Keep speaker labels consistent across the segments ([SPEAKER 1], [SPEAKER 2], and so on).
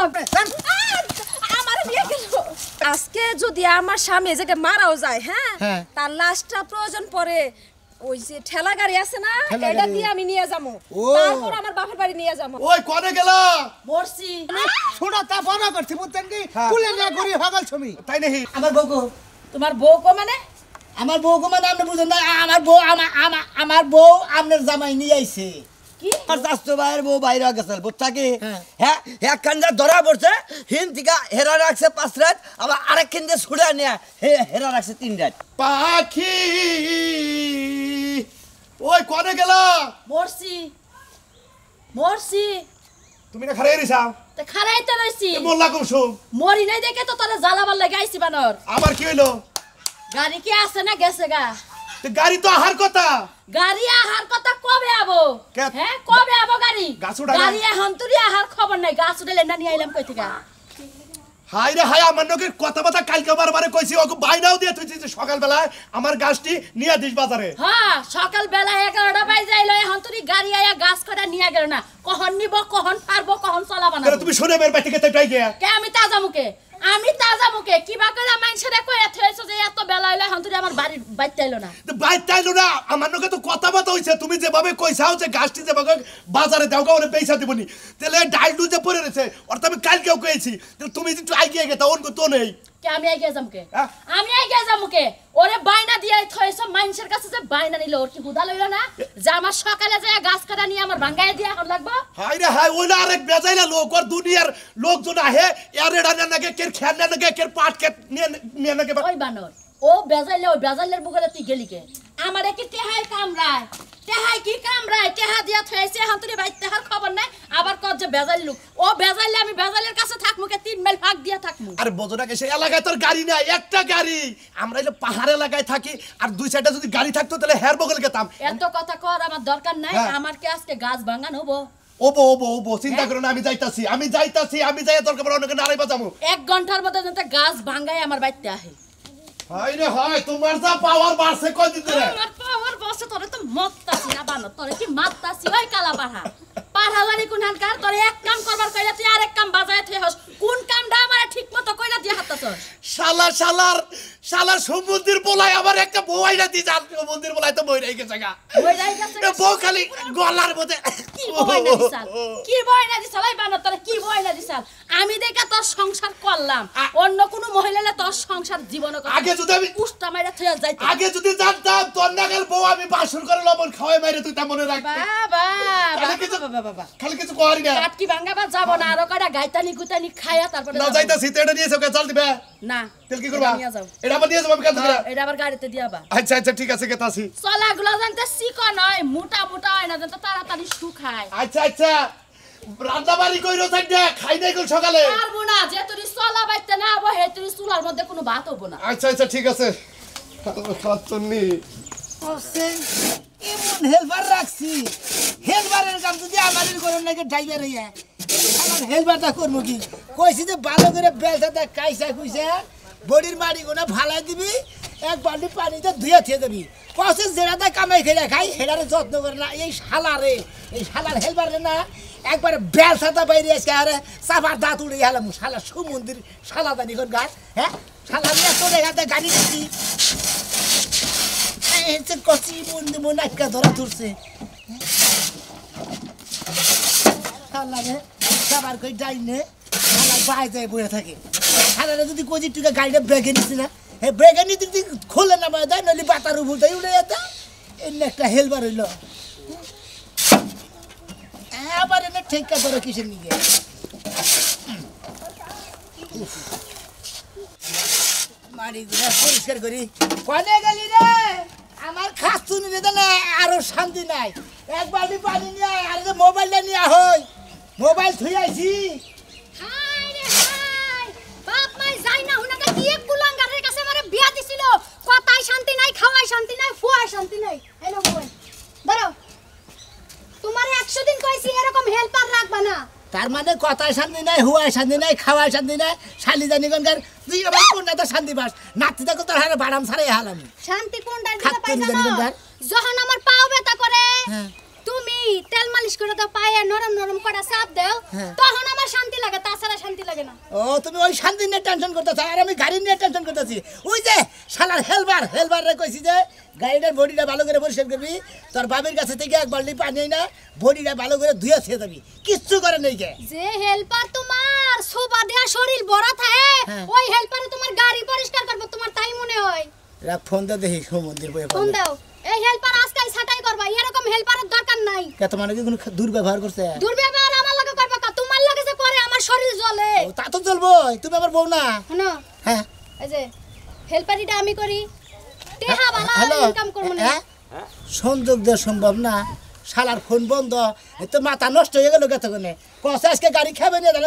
[SPEAKER 1] চলাম আমার নিয়ে গেল আজকে যদি আমার স্বামী এই জায়গায় মারাও যায় হ্যাঁ তার লাশটা প্রয়োজন পড়ে ওই যে ঠেলা গাড়ি আছে না এটা দিয়ে আমি নিয়ে যাবো তারপর আমার বাপের বাড়ি নিয়ে যাবো
[SPEAKER 2] ওই কোনে গেল
[SPEAKER 1] মরছি
[SPEAKER 3] ছোড়া তা বড় করছি বুঝছেন কি কুলে না করি হগল ছবি
[SPEAKER 2] তাই নাকি
[SPEAKER 3] আমার বউকো
[SPEAKER 1] তোমার বউ কো মানে
[SPEAKER 3] আমার বউকো মানে আপনি বুঝেন না আমার বউ আপনার জামাই নিয়ে আইছে
[SPEAKER 1] কি
[SPEAKER 4] আর শাস্ত্র ভাইয়ের বউ বাইরে গেছে বুঝছা কি হ্যাঁ এক কান্দা ধরা পড়ছে হিন থেকে হেরা রাখছে 5 রাত আবার আরেক কেন্দ্রে ছুড়া নিয়ে হেরা রাখছে 3 রাত
[SPEAKER 2] পাখি ওই কোনে গেল
[SPEAKER 1] মরছি
[SPEAKER 2] তুমি না খারে রিসাও
[SPEAKER 1] তে খারাইতে রইছি
[SPEAKER 2] মোল্লা কুসুম
[SPEAKER 1] মরি নাই দেখে তো তোরে জ্বালাবার লাগে আইছি বানর
[SPEAKER 2] আবার কি হইলো
[SPEAKER 1] গাড়ি কি আছে না গেছে গা
[SPEAKER 2] গাড়ি তো আহার কথা
[SPEAKER 1] গাড়ি আহার কথা কবে আবো হ্যাঁ কবে আবো গাড়ি গাড়ি এখন তুই আহার খবর নাই গাছ উঠাইলে না নিয়ে আইলাম কই থেকে
[SPEAKER 2] হাই রে হাই আমার নকে কথা কথা কালকে বারবারে কইছি ওকে বাইনাও দিয়ে তুই সকাল বেলায় আমার গাছটি নিয়ে দিস বাজারে
[SPEAKER 1] হ্যাঁ সকাল বেলা 11টা বাজে আইলো এখন তুই গাড়ি আয়া গাছ করে নিয়ে গেল না কখন নিব কখন পারবো কখন চলাবা না
[SPEAKER 2] তুমি শুনে মের বাড়ি থেকে তাই গিয়া
[SPEAKER 1] কে আমি তাজা মুখে কিবা করে মাইনছেরে কই এথেছো যে এত বেলা হইলো এখন তুই আমার বাড়ি বাইতে আইলো না
[SPEAKER 2] তো বাইতে আইলো না আমার নকে তো কথা কথা হইছে তুমি যেভাবে কইছাও যে গাছটি যেভাবে বাজারে দাও ওরে পয়সা দিবনি তাহলে ডাইলু যে পড়ে রয়েছে ওর তো আমি কালকেও কইছি তুমি একটু আইগিয়ে গেতা অন্য তো নেই
[SPEAKER 1] কে আমি আইগিয়ে যামকে ওরে বাইনা দিয়ে থইছো মাইনছের কাছে যে বাইনা নিল ওর কি হুদা লইলো না যে আমার সকালে যায় গাছ কাটা নিয়ে আমার ভাঙায় দিয়ে এখন লাগবো
[SPEAKER 2] হাই রে হাই ওইলা আরেক বেজাইলা লোক আর দুনিয়ার লোকজন আহে এর এডা না নাকি কের খেন না নাকি কের পাট কে নিয়ে নাকি
[SPEAKER 1] ওই বানর ও বেজাইলের বুকে তুই গেলি কে আমারে কি তেহাই কামরায় টেহা দিয়া থইছে এখন তুই বাইতে হার খবর নাই আবার কত যে বেজাইল লোক ও বেজাইলে আমি বেজাইলের কাছে থাকমু কে 3 মাইল ভাগ দিয়া থাকমু
[SPEAKER 2] আরে বজনাকে সেই এলাকায় তোর গাড়ি নাই একটা গাড়ি আমরা এই পাহাড় এলাকায় থাকি আর দুই সাইডে যদি গাড়ি থাকতো তাহলে হের বগল গেতাম
[SPEAKER 1] এত কথা কর আমার দরকার নাই আমার কি আজকে গাছ ভাঙান হবো
[SPEAKER 2] ওবো চিন্তা করো না আমি যাইতাছি আমি যাই তোর খবর অনেক নারাই বাজামু
[SPEAKER 1] 1 ঘন্টার মধ্যে যেন গাছ ভাঙায় আমার বাইতে আহে
[SPEAKER 2] হাই রে হাই তোমার যা পাওয়ার বাড়ছে কই দিন রে
[SPEAKER 1] আমার পাওয়ার বাড়ছে তোরে তো মত্তাছি না বানো তোরে কি মাত্তাছি ওই কালা পাড়া জানি কোন হানকার তোরে এক কাম করবার কইলা তুই আরেক কাম বাজায় থে হস কোন কামটা আমারে ঠিকমতো কইলা দিয়া হাতছস শালা
[SPEAKER 2] সমুদ্রের বলাই আবার একটা বউইরা দি জান সমুদ্রের বলাই তো বই রাই গেছে গা বউ খালি গলার মধ্যে
[SPEAKER 1] কি বইনা দিছাল এই বানো তোরে কি বইনা দিছাল আমি দেখা তোর সংসার করলাম অন্য কোন মহিলালে তোর সংসার জীবন
[SPEAKER 2] আগে যদি আমি
[SPEAKER 1] পুষ্টা মাইরা থইয়া যাইতাম
[SPEAKER 2] আগে যদি জানতাম তোর নাগাল বউ আমি বাসুর করে লবণ খাওয়াই মাইরে তুই তা মনে রাখবি
[SPEAKER 1] বাবা
[SPEAKER 2] খালি কিছু করি না
[SPEAKER 1] কাট কি ভাঙাবা যাব না আর কয়টা গাইতানি গুতানি খায়া তারপরে
[SPEAKER 2] না যাইতাছি তেটা নিয়েছো কে চল দিবে
[SPEAKER 1] না
[SPEAKER 2] তেল কি করবা
[SPEAKER 1] নিয়ে যাও
[SPEAKER 2] এটা আবার নিয়ে যাবো আমি কাছে
[SPEAKER 1] এটা আবার গাড়িতে দিয়াবা
[SPEAKER 2] আচ্ছা ঠিক আছে গেতাছি
[SPEAKER 1] চলাগুলো জানতে চিকন হয় মোটা হয় না জানতে তাড়াতাড়ি শুকায়
[SPEAKER 2] আচ্ছা রান্না বাড়ি কইরো থাকবে খাই নাই কোন সকালে
[SPEAKER 1] পারবো না যে তুই চলা বাইতে না হবো হে তুই চুলার মধ্যে কোনো ভাত হবো না
[SPEAKER 2] আচ্ছা ঠিক আছে খাচ্ছনি
[SPEAKER 3] এমন হেলপার রাখছি হেলপারের কাম যদি আমাদের করেন নাকি ড্রাইভার হইয়া আমার হেলপারটা করবো কি কইছি যে ভালো করে বেলটা কাইসা কুইসা বডির মাড়ি গোনা ভালাই দিবি এক বালতি পানিতে ধুয়ে থিয়ে দেবি কষে যেটা কামাই খেলে খাই সেটারে যত্ন করে না এই শালার হেলপারে না একবারে বেল সাদা বাইরে আসে আরে চাপার দাঁত উড়ে গেলাম শালা সুমন্দির শালা দানি কোন গাছ হ্যাঁ শালা নিয়ে তোর এখানে গাড়ি দিচ্ছি কচি বন্দি মনে একটা ধরা ধরছে শালারে সবার কই ডাইনে শালা বাই যায় বয়ে থাকে শালারে যদি কচির টুকে গাড়িটা ব্রেকে নিচ্ছি না হ্যাঁ ব্রেকে নিতে যদি খোলে না দেয় নইলে বাতার উপর তাই উড়ে যেত এমনি একটা হেলবার হইল আবার এনে ঠেকা ধরো কিসের নিয়ে মারি গুলা পরিষ্কার করি কনে গেলি রে আমার খাস তুই নিতে না আরো শান্তি নাই এক বালতি পানি নিয়ে আর যে মোবাইলটা নিয়ে হই মোবাইল থুই আইছি
[SPEAKER 1] হাই রে হাই বাপ মাই যাই না হুনাকে কি এক কুলাঙ্গারের কাছে আমারে বিয়া দিছিল কথাই শান্তি নাই খাওয়াই শান্তি নাই ফুয়াই শান্তি নাই এই নাও মোবাইল দাঁড়াও তোমারে 100 দিন কইছি এরকম হেল্পার রাখবা না
[SPEAKER 3] তার মানে কথাই শান্তি নাই হুয়াই শান্তি নাই খাওয়াই শান্তি নাই শালি জানি কোনকার তুই আবার কোনটা তো শান্তি পাস নাতি দেখো তোর হারে বাড়াম ছাড়াই হালাম
[SPEAKER 1] শান্তি কোনটা দিতে পাইছো যখন আমার পাও ব্যথা করে তুমি তেল মালিশ করে দাও পায়ে নরম নরম করে চাপ দাও তখন আমার শান্তি লাগে তাছাড়া শান্তি লাগে না
[SPEAKER 3] ও তুমি ওই শান্তি নিয়ে টেনশন করতেছ আর আমি গাড়ি নিয়ে টেনশন করতেছি ওই যে শালার হেলবার রে কইছি যে গাড়িটার বডিটা ভালো করে পরিষ্কার করবি তোর বাবার কাছে থেকে এক বালতি পানি না বডিটা ভালো করে ধুয়ে ছেড়ে দিবি কিচ্ছু করে নেই কে
[SPEAKER 1] যে হেল্পার তোমার সোবা দেয়া শরীর বড় থাকে ওই হেল্পারে তোমার গাড়ি পরিষ্কার করবে তোমার তাই মনে হয়
[SPEAKER 3] রাখ ফোন দে দেখি সমুদ্রের বয়ে
[SPEAKER 1] ফোন দাও এই হেল্পার আজকাল ছাটাই করবা এরকম হেল্পারের দরকার নাই
[SPEAKER 3] কে তোমার কি কোনো দুর্ব্যবহার করছে
[SPEAKER 1] দুর্ব্যবহার আমার লগে করবে কা তোমার লগে যে করে আমার শরীর জ্বলে
[SPEAKER 3] ও, তা তো চলবো তুমি আমার বউ না
[SPEAKER 1] শুনো
[SPEAKER 3] হ্যাঁ
[SPEAKER 1] এই যে হেল্পারিটা আমি করি টেহা বালা
[SPEAKER 3] হ্যালো
[SPEAKER 1] ইনকাম করব না
[SPEAKER 3] হ্যাঁ সংযোগ দেওয়া সম্ভব না শালার ফোন বন্ধ এ তো মাথা নষ্ট হয়ে গেল গেতক্ষণে কষে আজকে গাড়ি খাবে নিয়ে গেল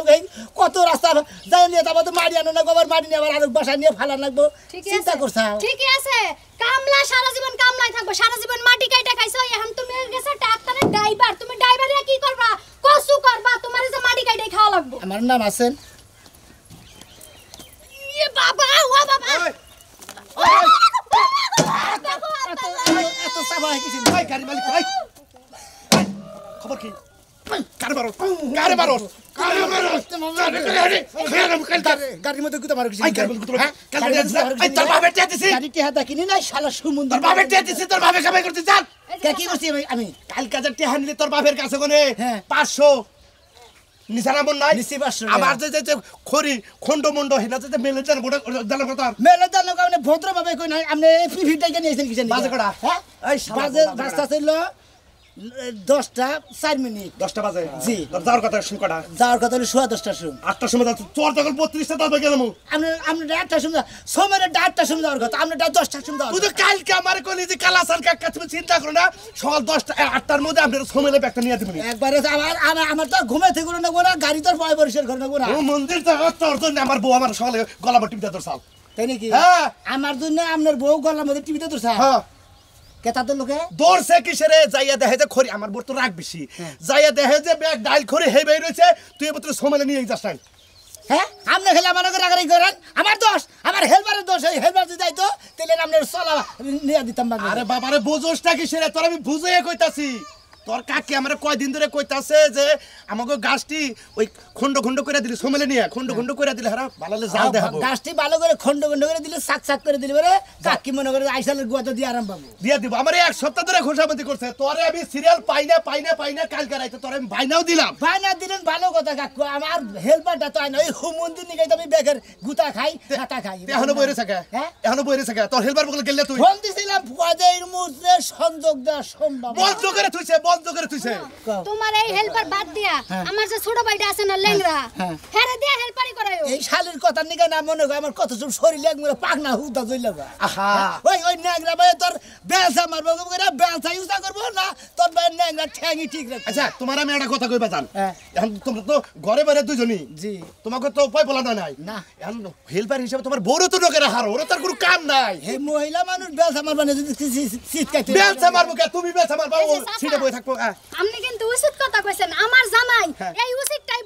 [SPEAKER 3] কত রাস্তা যাই নিয়ে যাবো তো মারি আনো না আবার মারি নিয়ে আবার আরেক বাসা নিয়ে ফালা লাগবো চিন্তা করছাও
[SPEAKER 1] ঠিকই আছে কামলা সারা জীবন কামলাই থাকবো সারা জীবন মাটি কাইটা খাইছো এখন তুমি গেছো ডাক্তারে ড্রাইভার তুমি ড্রাইভারে কি করবা কসু করবা তোমার যে মাটি কাইটাই খাওয়া লাগবে
[SPEAKER 3] আমার নাম আছেন
[SPEAKER 1] ইয়ে বাবা ও বাবা
[SPEAKER 3] এত চাপা হয়ে গেছি
[SPEAKER 2] ভাই গাড়ি মালিক ভাই খবর কি কারে মারো
[SPEAKER 3] গাড়ির মধ্যে কুতো মারো কিছু
[SPEAKER 2] আই গাড়ি মালিক আই তোর বাপের টিয়া দিছি
[SPEAKER 3] গাড়িতে হাত কিনি না শালা সুমন্দর
[SPEAKER 2] তোর বাপের টিয়া দিছি তোর বাপে কামাই করতে চান
[SPEAKER 3] কি করছি আমি
[SPEAKER 2] কাল কাজের টিয়া নিলে তোর বাপের কাছে কোনে
[SPEAKER 3] হ্যাঁ।
[SPEAKER 2] 500 নিসানা মন নাই
[SPEAKER 3] নিছি 500
[SPEAKER 2] আমার যে খড়ি খন্ড মন্ড হেনা যে মেলে জান বড় জানা কথা
[SPEAKER 3] মেলে দানো কারণে ভদ্রভাবে কই নাই আপনি ফিফিটাকে নিয়েছেন কিছেন
[SPEAKER 2] বাজে কটা?
[SPEAKER 3] হ্যাঁ
[SPEAKER 2] এই শালা
[SPEAKER 3] বাজে
[SPEAKER 2] বাজে
[SPEAKER 3] রাস্তা ছিল 10টা 4 মিনিট
[SPEAKER 2] 10টা বাজে
[SPEAKER 3] জি।
[SPEAKER 2] তোর যাওয়ার কথা শুন কটা
[SPEAKER 3] যাওয়ার কথা হলো 10টার সময়
[SPEAKER 2] 8টার সময় যাচ্ছে তোর তখন 32টা দাবে গেলাম
[SPEAKER 3] আপনি 8টার সময় সময়ের 8টার সময় যাওয়ার কথা আপনি 10টার সময় যাওয়ার
[SPEAKER 2] তুই তো কালকে আমার কলি যে কালাসান কাকা তুমি চিন্তা করো না সকাল 10টা 8টার মধ্যে আপনার সময় ব্যাগটা নিয়ে দিবেন
[SPEAKER 3] একবারে আমার তো ঘুমে থেকে না গোনা গাড়ি তোর পয় পরিষ্কার করে নেবো না
[SPEAKER 2] ও মন্দির তো তোর জন্য আমার বউ আমার সকালে গলা টিপটা তোর সাল
[SPEAKER 3] তাই নাকি
[SPEAKER 2] হ্যাঁ।
[SPEAKER 3] আমার জন্য আপনার বউ গলার মধ্যে টিভিতে তো স্যার
[SPEAKER 2] হ্যাঁ
[SPEAKER 3] কেতা তো লোকে
[SPEAKER 2] দৌড়ছে কিসেরে যাইয়া দেখে যে খড়ি আমার বোর তো রাগ বেশি যাইয়া দেখে যে ব্যাগ ডাইল খড়ি হে বের রয়েছে তুই এবার তোর সময় নিয়ে যাস নাই
[SPEAKER 3] হ্যাঁ আপনি খেলে আমার রাগারাগি করেন আমার দোষ আমার হেলপারের দোষ এই হেলপার যদি যাইতো তাহলে আপনার চলা নিয়ে দিতাম বাবা
[SPEAKER 2] আরে বাবারে বুঝোসটা কিসেরে তোর আমি বুঝাইয়া কইতাছি তোর কাকি আমার কয়দিন ধরে কইতাছে যে আমাকে গাছটি ওই খন্ড খন্ড করে দিলি সমলে নিয়ে খন্ড খন্ড করে দিলে হারা ভালো জাল দেখাবো
[SPEAKER 3] গাছটি ভালো করে খন্ড খন্ড করে দিলে সাক সাক করে দিলে পরে কাকি মনে করে আইসালের গুয়াতে দিয়ে আরাম পাবো
[SPEAKER 2] দিয়ে দিব আমার এক সপ্তাহ ধরে খোসামতি করছে তোরে আমি সিরিয়াল পাই না কালকে রাইতে তোরে আমি বাইনাও দিলাম
[SPEAKER 3] ভাইনা দিলেন ভালো কথা কাকু আমার হেলপারটা তো আইনা ওই হুমন্দির নিকে আমি বেগের গুতা খাই হাতা খাই
[SPEAKER 2] এখনো বইরে থাকে
[SPEAKER 3] হ্যাঁ?
[SPEAKER 2] এখনো বইরে থাকে তোর হেলপার বলে গেলে তুই
[SPEAKER 3] ফোন দিছিলাম পদের মুদ্রে সংযোগ দেওয়া সম্ভব
[SPEAKER 2] বন্ধ করে তুইছে
[SPEAKER 1] তোমার এই হেল্পার বাদ দিয়া আমার যে ছোট ভাইটা আছে না লেংরা
[SPEAKER 3] হ্যাঁ।
[SPEAKER 1] হেরে দিয়া হেল্পারি করায়ও
[SPEAKER 3] এই শালের কথা নিকে না মনে হয় আমার কত সব শরীরে একবারে পাকনা হুদা চলে যা
[SPEAKER 2] আহা
[SPEAKER 3] ওই ন্যাংরা ভাই তোর বেলসা মারবো করে বেলসা ইউজা করবো না তোর ভাই ন্যাংরা ঠ্যাঙ্গি ঠিক রাখবে
[SPEAKER 2] আচ্ছা তোমার আমি একটা কথা কইবা জান
[SPEAKER 3] হ্যাঁ।
[SPEAKER 2] এখন তোমরা তো ঘরে বাইরে দুজনই
[SPEAKER 3] জি
[SPEAKER 2] তোমাকে তো উপায় বলা নাই
[SPEAKER 3] না।
[SPEAKER 2] এখন হেল্পার হিসেবে তোমার বউরও তো লোকেরা হারো ওরা তার কোনো কাম নাই
[SPEAKER 3] এই মহিলা মানুষ বেলসা মারবা না যদি চিৎকাইতে
[SPEAKER 2] বেলসা মারবো কে তুমি বেলসা মারবা ও
[SPEAKER 1] এই যে চাচা।
[SPEAKER 2] ছিটে বই থাকবো
[SPEAKER 1] আপনি কিন্তু উচিত কথা কইছেন আমার জামাই
[SPEAKER 2] হ্যাঁ।
[SPEAKER 1] এই উচিত টাইপ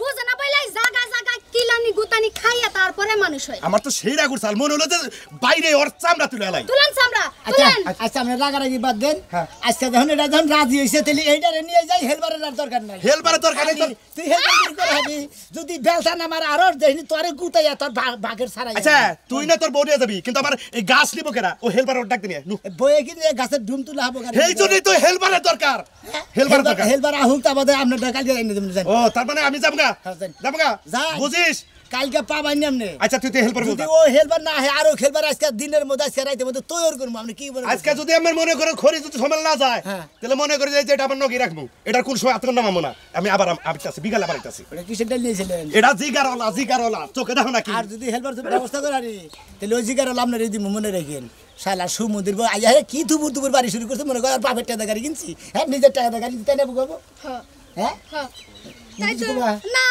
[SPEAKER 1] বোঝে না বইলাই জাগা জাগা কিলানি গুতানি খাইয়া তারপরে মানুষ হয়
[SPEAKER 2] আমার তো সেই রাগুর সাল মনে হলো যে বাইরে ওর চামড়া তুলে এলাই
[SPEAKER 1] তুলেন চামড়া
[SPEAKER 3] আচ্ছা
[SPEAKER 1] তুলেন
[SPEAKER 3] আচ্ছা আমরা রাগারাগি বাদ দেন
[SPEAKER 2] হ্যাঁ।
[SPEAKER 3] আজকে যখন এটা যখন রাজি হয়েছে তাহলে এইটারে নিয়ে যাই হেলবারের আর দরকার নাই
[SPEAKER 2] হেল্পারের দরকার নেই তোর
[SPEAKER 3] তুই হেলবার করে হবি যদি বেলসা না মার আরো দেখিনি তোরে গুতাইয়া তোর ভাগের ছাড়াই
[SPEAKER 2] আচ্ছা তুই না তোর বউ নিয়ে যাবি কিন্তু আমার এই গাছ নিব কেনা ও হেল্পার ওর ডাক দিনে
[SPEAKER 3] বয়ে কি গাছের ডুম তুলা হবো
[SPEAKER 2] সেই জন্যই তো হেল্পারের দরকার হেল্পারের দরকার
[SPEAKER 3] হেলবার আহুক তা বাদে আপনার কালকে এনে দেবেন
[SPEAKER 2] ও তার মানে আমি যাবো গা
[SPEAKER 3] হ্যাঁ, যান।
[SPEAKER 2] যাবো গা
[SPEAKER 3] যান।
[SPEAKER 2] বুঝিস
[SPEAKER 3] কালকে পাবাই নি আপনি
[SPEAKER 2] আচ্ছা তুই তো হেল্পার
[SPEAKER 3] যদি ও হেলবার না হয় আরো খেলবার আজকে দিনের মধ্যে আজকে রাইতের মধ্যে তৈরি করবো আপনি কি বলেন
[SPEAKER 2] আজকে যদি আমার মনে করে খড়ি যদি সময় না যায়
[SPEAKER 3] হ্যাঁ।
[SPEAKER 2] তাহলে মনে করে যে এটা আমার নগি রাখবো এটার কোন সময় আতঙ্ক নামাবো না আমি আবার আবিতাছি বিকালে আবার আইতাছি
[SPEAKER 3] ওটা কিসের ডাল নিয়েছিলেন
[SPEAKER 2] এটা জিগারওয়ালা চোখে দেখো নাকি
[SPEAKER 3] আর যদি হেলবার ব্যবস্থা করে আরে তাহলে ওই জিগার আপনার এই দিন মনে রাখেন শালা সমুদ্রের আইয়া হে কি দুপুর বাড়ি শুরু করছে মনে করে আর বাপের টাকা গাড়ি কিনছি হ্যাঁ নিজের টাকা গাড়ি তাই নেবো করবো
[SPEAKER 1] হ্যাঁ
[SPEAKER 3] হ্যাঁ
[SPEAKER 1] হ্যাঁ তাই তো
[SPEAKER 3] কিছু কবা?
[SPEAKER 1] না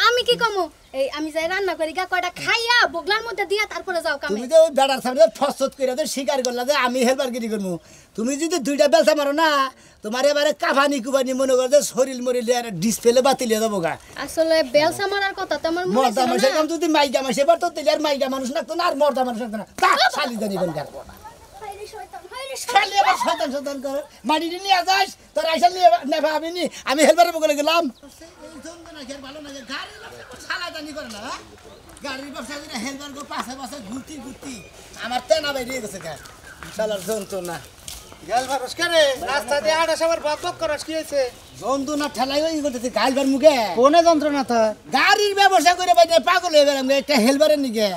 [SPEAKER 1] আমি কি কমু এই আমি যাই রান্না করি গা কয়টা খাইয়া বগলার মধ্যে দিয়া তারপরে যাও কামে
[SPEAKER 3] তুমি তো ওই বেড়ার সামনে ফসত করে তো স্বীকার করলা যে আমি হেলবার গিরি করবো তুমি যদি দুইটা বেলসা মারো না তোমার এবারে কাফানি কুবানি মনে করো যে শরীর মরিলে আর ডিসপ্লে বাতিলে দেবো গা
[SPEAKER 1] আসলে বেলসা মারার কথা তো আমার মনে
[SPEAKER 3] মর্দা
[SPEAKER 1] ছিল
[SPEAKER 3] মানুষের
[SPEAKER 1] না
[SPEAKER 3] কাম যদি মাইকা মাসে এবার তো তেলে আর মাইকা মানুষ লাগতো না আর মর্দা মানুষ লাগতো না তা শালি জানি কোন কার
[SPEAKER 1] হায়রে শয়তান হায়রে
[SPEAKER 3] খালি আবার শয়তান শয়তান করে মাটি নিয়ে যাস তোর আইসা নিয়ে নেবা আমি হেলবারের বগলে গেলাম ভালো লাগে গাড়ির সালা জানি করে না গাড়ির ব্যবসা করে হেলবার গো পাশে পাশে ঘুরতি ঘুরতি আমার তেনা বাইরে গেছে গা শালার যন্ত্রণা
[SPEAKER 5] হেলবার ওসকারে রাস্তা দিয়ে আড়া সবার বকবক করাস কি হয়েছে
[SPEAKER 3] যন্ত্রণা ঠেলাই ওই করতেছে গাইবার মুখে
[SPEAKER 5] কোনে যন্ত্রণা তো
[SPEAKER 3] গাড়ির ব্যবসা করে বাইরে পাগল হয়ে গেলাম একটা হেলবারের নিকে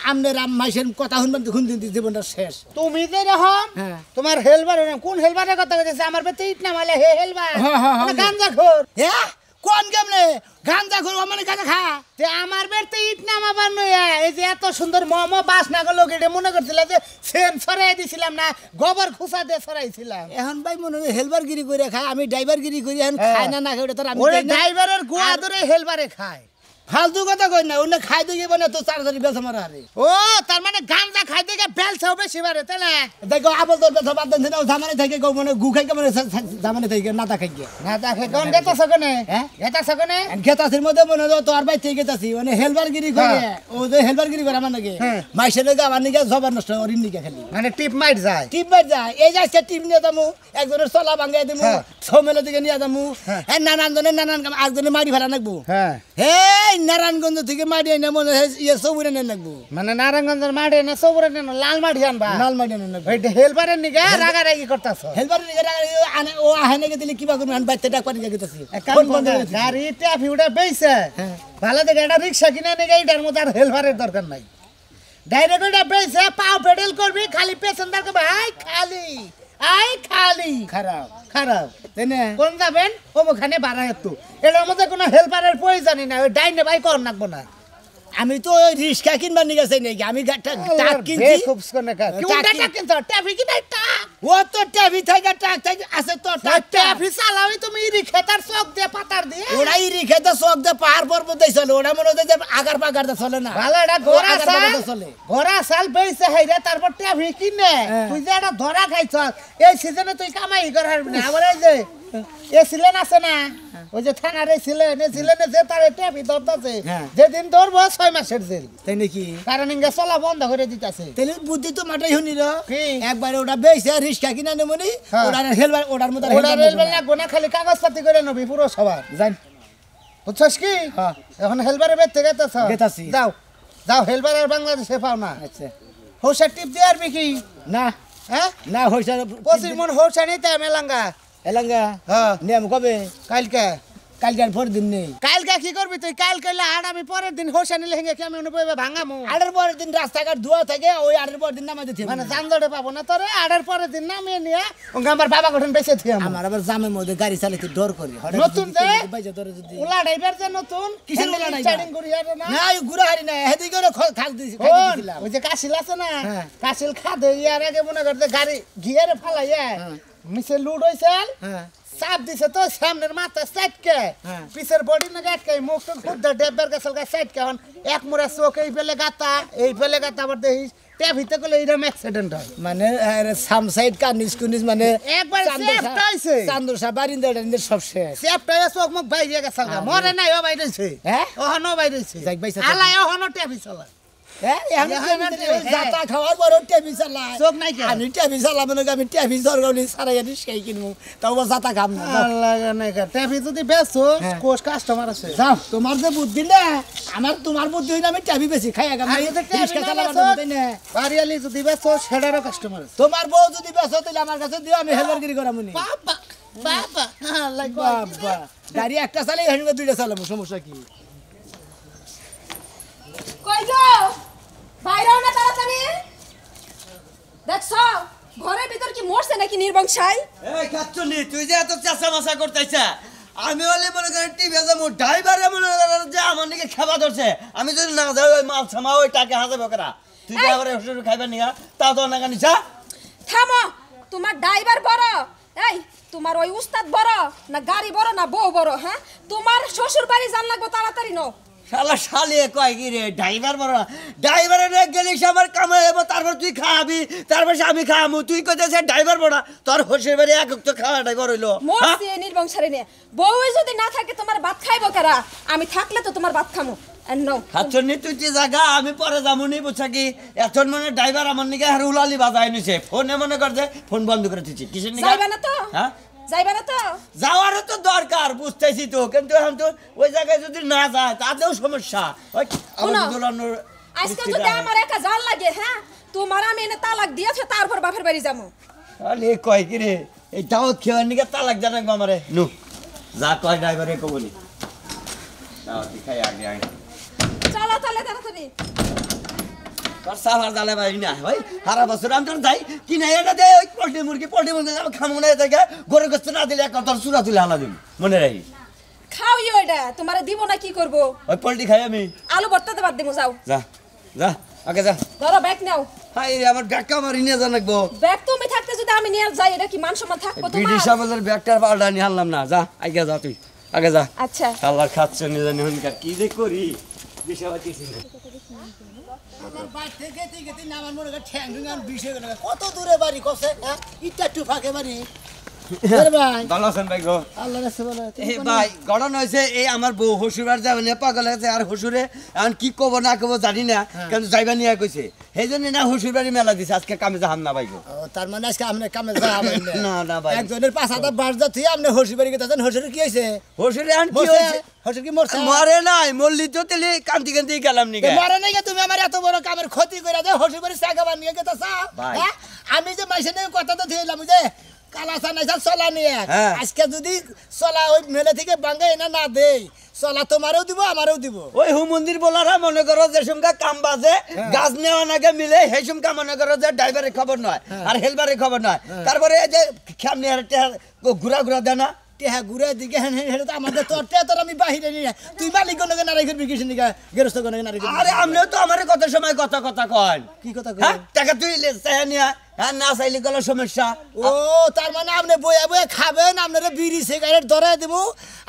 [SPEAKER 3] আমনের আম মাইসের কথা শুনবেন তখন দিন জীবনটা শেষ
[SPEAKER 5] তুমি যে রকম
[SPEAKER 3] হ্যাঁ।
[SPEAKER 5] তোমার হেলবার কোন হেলবারের কথা কইতেছে আমার বেতে ইট না মালে হে হেলবার
[SPEAKER 3] হ্যাঁ, হ্যাঁ, হ্যাঁ।
[SPEAKER 5] গাঞ্জা খোর
[SPEAKER 3] হ্যাঁ কোন কেমনে গাঞ্জা খোর মানে গাঁজা খা
[SPEAKER 5] তে আমার বেতে ইট না মাবার নয়া এই যে এত সুন্দর মোমো বাসনা গলো গেটে মনে করছিল যে সেম ছড়াই দিছিলাম না গোবর খুসা দিয়ে ছড়াইছিলাম
[SPEAKER 3] এখন ভাই মনে হয় হেলবার গিরি করে খায় আমি ড্রাইভার গিরি করি এখন খাই না না খাই ওটা তোর আমি
[SPEAKER 5] ওরে
[SPEAKER 3] দেই না।
[SPEAKER 5] ড্রাইভারের গোয়া ধরে হেলবারে খায়
[SPEAKER 3] ফালতু কথা কই না ওনে খাই দিয়ে মানে তো তাড়াতাড়ি বেলসা মারা আরে
[SPEAKER 5] ও তার মানে গাঞ্জা খাই থেকে বেলছাও বেশি বারে তাই না
[SPEAKER 3] দেখো আবল তোর বেলসা বাদ দেন না জামানে থেকে গো মানে গু খাই কে মানে জামানে থেকে না তা খাই গে
[SPEAKER 5] না দেখে কোন গেতা সকনে
[SPEAKER 3] হ্যাঁ?
[SPEAKER 5] গেতা সকনে
[SPEAKER 3] খেতাছির মধ্যে মনে হয় তোর ভাই থেকে গেতাছি মানে হেলবার গিরি করে ও যে হেলবার গিরি করে আমার নাকি
[SPEAKER 5] হ্যাঁ।
[SPEAKER 3] মাইসের নাকি আমার নাকি জবার নষ্ট ওর নিকে খালি
[SPEAKER 5] মানে টিপ মাইট যায়
[SPEAKER 3] টিপ মার যায় এই যাচ্ছে টিপ নিয়ে যাবো একজনের চলা ভাঙ্গাই দিমু
[SPEAKER 5] হ্যাঁ।
[SPEAKER 3] সমেলের দিকে নিয়ে যাবো
[SPEAKER 5] হ্যাঁ।
[SPEAKER 3] হ্যাঁ নানান জনের নানান কাম একজনের মারি ফেলা নাকবো
[SPEAKER 5] হ্যাঁ
[SPEAKER 3] এই নারায়ণগঞ্জ থেকে মারি এনে মনে হয় ইয়ে সবুরে নেন নাকবো
[SPEAKER 5] মানে নারায়ণগঞ্জের মাঠে না সবরে না লাল মাঠি আনবা
[SPEAKER 3] নাল মারি নেন নাকবো
[SPEAKER 5] ওই হেলবারের নিগে রাগারাগি করতাছ
[SPEAKER 3] হেলবার নিকে আনে ও আহে নাকি দিলে কিবা করবো আমি বাচ্চা ডাক পানি গেতেছি
[SPEAKER 5] গাড়ি ট্যাফি উঠে বেইছে
[SPEAKER 3] হ্যাঁ।
[SPEAKER 5] ভালো দেখে একটা রিক্সা কিনে নিয়ে এইটার মধ্যে আর হেলবারের দরকার নাই ডাইরেক্ট ওইটা বেইছে পাও পেডেল করবি খালি পেছনদার কবে আই খালি
[SPEAKER 3] খারাপ
[SPEAKER 5] খারাপ
[SPEAKER 3] তেনে
[SPEAKER 5] কোন যাবেন ওখানে বাড়া একটু এটার মধ্যে কোনো হেল্পারের প্রয়োজনই না ওই ডাইনে বাই কর নাকবো না
[SPEAKER 3] আমি তো ওই রিক্সা কিনবার নিয়ে গেছি নাকি আমি টাক কিনছি
[SPEAKER 5] খুব কোনে কা কি
[SPEAKER 3] টাক
[SPEAKER 5] উল্টা কিনছো ট্যাফি কি নাই টা
[SPEAKER 3] ও তো ট্যাবি থেকে টাক থেকে আছে তো টাক
[SPEAKER 5] ট্যাফি চালাওই তুমি রিক্সাটার চক দিয়ে পাতার দিয়ে
[SPEAKER 3] ওরাই রিক্সাতে চক দিয়ে পাহাড় পর্বত চলে ওরা মনে হচ্ছে যে আগার পাগারটা চলে না
[SPEAKER 5] ভালো এটা
[SPEAKER 3] ও
[SPEAKER 5] ঘোড়া
[SPEAKER 3] আগার
[SPEAKER 5] চাল
[SPEAKER 3] পাগারটা চলে
[SPEAKER 5] ঘোড়া চাল বেইছে হাইরে তারপর ট্যাফি কিনে
[SPEAKER 3] হ্যাঁ।
[SPEAKER 5] তুই যে এটা ধরা খাইছ এই সিজনে তুই কামাই কর হারবি না আবার এই যে এ সিলেন আছে না ওই যে থানার এই সিলেনে যে তার ট্যাফি ধরতেছে
[SPEAKER 3] হ্যাঁ।
[SPEAKER 5] যেদিন ধরবো 6 মাসের জেল
[SPEAKER 3] তাই নাকি
[SPEAKER 5] কারণ ইঙ্গা চলা বন্ধ করে দিতেছে
[SPEAKER 3] তাহলে বুদ্ধি তো মাটাই শুনি র
[SPEAKER 5] কি?
[SPEAKER 3] একবার ওটা বেইছে রিক্সা কিনা নেমনি
[SPEAKER 5] হ্যাঁ।
[SPEAKER 3] ওটার হেলবার ওটার মধ্যে
[SPEAKER 5] ওরা রেলবে লাগবো না খালি কাগজপাতি করে নবি পুরো সবার
[SPEAKER 3] জান
[SPEAKER 5] বুঝছস কি
[SPEAKER 3] হ্যাঁ।
[SPEAKER 5] এখন হেলবারে বের থেকে গেতেছ
[SPEAKER 3] গেতাছি।
[SPEAKER 5] যাও যাও হেলবার আর বাংলাদেশে পাও না
[SPEAKER 3] আচ্ছা
[SPEAKER 5] হৌসা টিপ দিয়ে আর কি
[SPEAKER 3] না
[SPEAKER 5] হ্যাঁ
[SPEAKER 3] না হইছে
[SPEAKER 5] 25 মন হৌসা নিতে মেলাঙ্গা
[SPEAKER 3] এলাঙ্গা
[SPEAKER 5] হ্যাঁ
[SPEAKER 3] নেম কবে
[SPEAKER 5] কালকে
[SPEAKER 3] কালকে আর পর দিন নেই
[SPEAKER 5] কালকে কি করবি তুই কাল কইলে আর আমি পরের দিন হৌসা নিলে হেঙ্গে কি আমি অনুভবে ভাঙামু
[SPEAKER 3] আড়ের পরের দিন রাস্তাঘাট ধোয়া থাকে ওই আড়ের পরের দিন নামাই দিতে
[SPEAKER 5] মানে জানজটে পাবো না তোরে আড়ের পরের দিন নামিয়ে নিয়ে ওঙ্গা আমার বাবা গঠন বেঁচে থিয়ে
[SPEAKER 3] আমার আবার জামের মধ্যে গাড়ি চালাতে ডর করি হঠাৎ
[SPEAKER 5] নতুন
[SPEAKER 3] যদি
[SPEAKER 5] যে?
[SPEAKER 3] কেউ বাইজা ধরে যদি
[SPEAKER 5] উলা ড্রাইভার যে নতুন
[SPEAKER 3] কিসের উলা driver?
[SPEAKER 5] স্টার্টিং করি আর না
[SPEAKER 3] না ওই গুড়া হারি না হেদিকে ওরা খাল দিছি খাই
[SPEAKER 5] শোন,
[SPEAKER 3] দিছিলাম
[SPEAKER 5] ওই যে কাশিল আছে না
[SPEAKER 3] হ্যাঁ।
[SPEAKER 5] কাশিল খাদে ইয়ার আগে মনে করতে গাড়ি গিয়ারে ফালাইয়া মিছে লুড হইছে
[SPEAKER 3] হ্যাঁ
[SPEAKER 5] চাপ দিছে তো সামনের মাথা সাইডকে
[SPEAKER 3] হ্যাঁ।
[SPEAKER 5] পিছের বডি না গাটকে মুখ তো খুদ ডেব্বার কাছল গা সাইডকে এখন এক মুড়া চোখ এই ফেলে গাতা এই ফেলে গাতা আবার দেখিস ট্যাফিতে গেলে এইরকম অ্যাক্সিডেন্ট হয়
[SPEAKER 3] মানে সাম সাইড কানিস কুনিস মানে
[SPEAKER 5] একবার সেফট হইছে
[SPEAKER 3] চান্দর সাহ বারিন্দা সব শেষ
[SPEAKER 5] সেফট হয়ে চোখ মুখ বাইরে গেছল গা মরে নাই ও বাইরেছে
[SPEAKER 3] হ্যাঁ?
[SPEAKER 5] ওহনো বাইরেছে
[SPEAKER 3] যাক বাইসা
[SPEAKER 5] আলাই ওহনো ট্যাফি চলা
[SPEAKER 3] হ্যাঁ এখন যাতা খাওয়ার পর টেবি চালায়
[SPEAKER 5] চোখ নাই কেন?
[SPEAKER 3] আমি টেবি চালাবো না আমি টেবি সরকারি সারা জানি সেই কিনবো তাও বা যাতা খাম না যাও।
[SPEAKER 5] আল্লাহ জানে কা ট্যাফি যদি বেচো
[SPEAKER 3] হ্যাঁ।
[SPEAKER 5] কোষ কাস্টমার আছে
[SPEAKER 3] যাও তোমার যে বুদ্ধি না আমার তোমার বুদ্ধি হইলে আমি টেবি বেশি খাই আগে
[SPEAKER 5] আমি তো ট্যাফি না
[SPEAKER 3] না
[SPEAKER 5] বাড়িয়ালি যদি বেচো সেটারও কাস্টমার আছে
[SPEAKER 3] তোমার বউ যদি বেসো তাহলে আমার কাছে দিও আমি হেলবারগিরি করামুনি
[SPEAKER 5] বাবা বাবা আল্লাহ
[SPEAKER 3] বাবা গাড়ি একটা চালাই হেলমেট দুইটা চালাবো সমস্যা কি
[SPEAKER 1] কই গো বাইরেও না তাড়াতাড়ি দেখছো ঘরের ভিতর কি মরছে নাকি নির্বংশাই
[SPEAKER 4] এই কাচ্চলি তুই যে এত চাষা মাসা করতেছে আমি হলে মনে করেন টিভি যাবো ড্রাইভারে মনে করেন যে আমার দিকে খাবার ধরছে আমি যদি না যাই ওই মাল ছামা ওই টাকা হাতে বকরা তুই যে আবার একটু খাইবার নিগা তা তো না কানিছা
[SPEAKER 1] থামো তোমার ড্রাইভার বড় এই তোমার ওই উস্তাদ বড় না গাড়ি বড় না বউ বড় হ্যাঁ তোমার শ্বশুর বাড়ি জান লাগবো তাড়াতাড়ি নো
[SPEAKER 4] শালা শালিয়ে কয় কি রে ড্রাইভার বড় ড্রাইভারের গেলে আমার কামাই হবো তারপর তুই খাওয়াবি তারপর আমি খাওয়াবো তুই কোথায় ড্রাইভার বড় তোর হোসের বাড়ি এক তো খাওয়া ড্রাইভার হইলো
[SPEAKER 1] মরছে নির্বংশারে নিয়ে বউ যদি না থাকে তোমার ভাত খাইবো কারা আমি থাকলে তো তোমার ভাত খামু নো
[SPEAKER 4] হাতছনি তুই যে জায়গা আমি পরে যামুনি বুঝছা কি এখন মনে ড্রাইভার আমার নিকে আর উলালি বাজায় নিছে ফোনে মনে কর যে ফোন বন্ধ করে দিছি কিসের নিকে
[SPEAKER 1] যাইবা না তো
[SPEAKER 4] হ্যাঁ
[SPEAKER 1] যাইবা না তো
[SPEAKER 4] যাওয়ারও তো দরকার বুঝতেছি তো কিন্তু এখন তো ওই জায়গায় যদি না যায় তাতেও সমস্যা ওই আমার
[SPEAKER 1] শোনো,
[SPEAKER 4] দোলানোর
[SPEAKER 1] আজকে যদি আমার একা জাল লাগে হ্যাঁ তোমার আমি এনে তালাক দিয়েছে তারপর বাপের বাড়ি যাবো
[SPEAKER 4] আরে কয় কি রে এই দাওয়াত খেওয়ার নিকে তালাক জানাক আমারে নু যা কয় ড্রাইভারে কবনি দাওয়াত খাই আগে আগে
[SPEAKER 1] চলো তাহলে তাড়াতাড়ি
[SPEAKER 4] তোর সাফার জালে ভাই না ভাই সারা বছর আমি তোর যাই কি না এটা দে ওই পোল্ট্রি মুরগি আমি খামো না থেকে গরু গোস্ত না দিলে এক তোর চূড়া তুলে হালা দিন মনে রাখি
[SPEAKER 1] খাও এটা তোমারে দিব না কি করব
[SPEAKER 4] ওই পোল্ট্রি খাই আমি
[SPEAKER 1] আলু ভর্তাতে বাদ দেবো যাও
[SPEAKER 4] যা যা আগে যা
[SPEAKER 1] ধরো ব্যাগ নাও
[SPEAKER 4] হাই রে আমার ব্যাগটা আমার নিয়ে যা লাগবো
[SPEAKER 1] ব্যাগ তুমি থাকতে যদি আমি নিয়ে যাই এটা কি মান সম্মান থাকবো
[SPEAKER 4] বিডি
[SPEAKER 1] তোমার
[SPEAKER 4] সাহেবের ব্যাগটার পাল্টা নিয়ে আনলাম না যা আগে যা তুই আগে যা
[SPEAKER 1] আচ্ছা
[SPEAKER 4] আল্লাহর খাচ্ছে নিয়ে জানি হনকার কি যে করি বিষয়বাতিছি না
[SPEAKER 3] বাড়ি থেকে থেকে নামান মনে করে ঠ্যাং ঠ্যাং বিষয় গেল কত দূরে বাড়ি কসে ইটা টু ফাঁকে বাড়ি ভাই
[SPEAKER 4] ভালো আছেন ভাই গো
[SPEAKER 3] আল্লাহ রাস্তা বলো
[SPEAKER 4] এই ভাই গড়ন হয়েছে এই আমার বউ হসুরার যাবে না পাগল আছে আর হসুরে এখন কি কব না কব জানি না কিন্তু যাইবা নিয়ে কইছে সেই জন্য না হসুর বাড়ি মেলা দিছে আজকে কামে যাহাম না ভাই গো
[SPEAKER 3] তার মানে আজকে আপনি কামে যাবেন
[SPEAKER 4] না না ভাই
[SPEAKER 3] একজনের 5,000 বাস যাচ্ছি আপনি হসি বাড়ি গেছেন হসির কি হয়েছে
[SPEAKER 4] হসুরে এখন কি হয়েছে
[SPEAKER 3] হসির কি মরছে
[SPEAKER 4] মরে নাই মল্লি তো তেলে কান্তি কান্তি গেলাম নি
[SPEAKER 3] মরে নাই তুমি আমার এত বড় কামের ক্ষতি করে দাও হসি বাড়ি সাগা বানিয়ে গেছাস
[SPEAKER 4] ভাই।
[SPEAKER 3] আমি যে মাইসে নিয়ে কথা তো দিলাম যে কালাসা নাইসা চলা নিয়ে
[SPEAKER 4] হ্যাঁ।
[SPEAKER 3] আজকে যদি চলা ওই মেলে থেকে বাঙ্গা এনে না দেই চলা তোমারও দিব আমারও দিব
[SPEAKER 4] ওই হু মন্দির বলারা মনে করো যে সুমকা কাম বাজে গাছ নেওয়া নাগে মিলে সেই সুমকা মনে করো যে ড্রাইভারের খবর নয় আর হেলবারের খবর নয় তারপরে এই যে সামনে আর ঘুরা ঘুরা দেয় না
[SPEAKER 3] টেহা ঘুরে দিকে হেন হেন তো আমাদের তোর টেহা তোর আমি বাহিরে নিয়ে তুই মালিক গণকে নারাই করবি কিছু নিকা গেরস্ত গণকে নারাই করবি
[SPEAKER 4] আরে আমরাও তো আমার কত সময় কথা কথা কন
[SPEAKER 3] কি কথা
[SPEAKER 4] হ্যাঁ
[SPEAKER 3] কই
[SPEAKER 4] টাকা তুই চাই নিয়া হ্যাঁ না চাইলে গেল সমস্যা
[SPEAKER 3] ও তার মানে আপনি বইয়া বইয়া খাবেন আপনারা বিড়ি সিগারেট ধরাই দেবো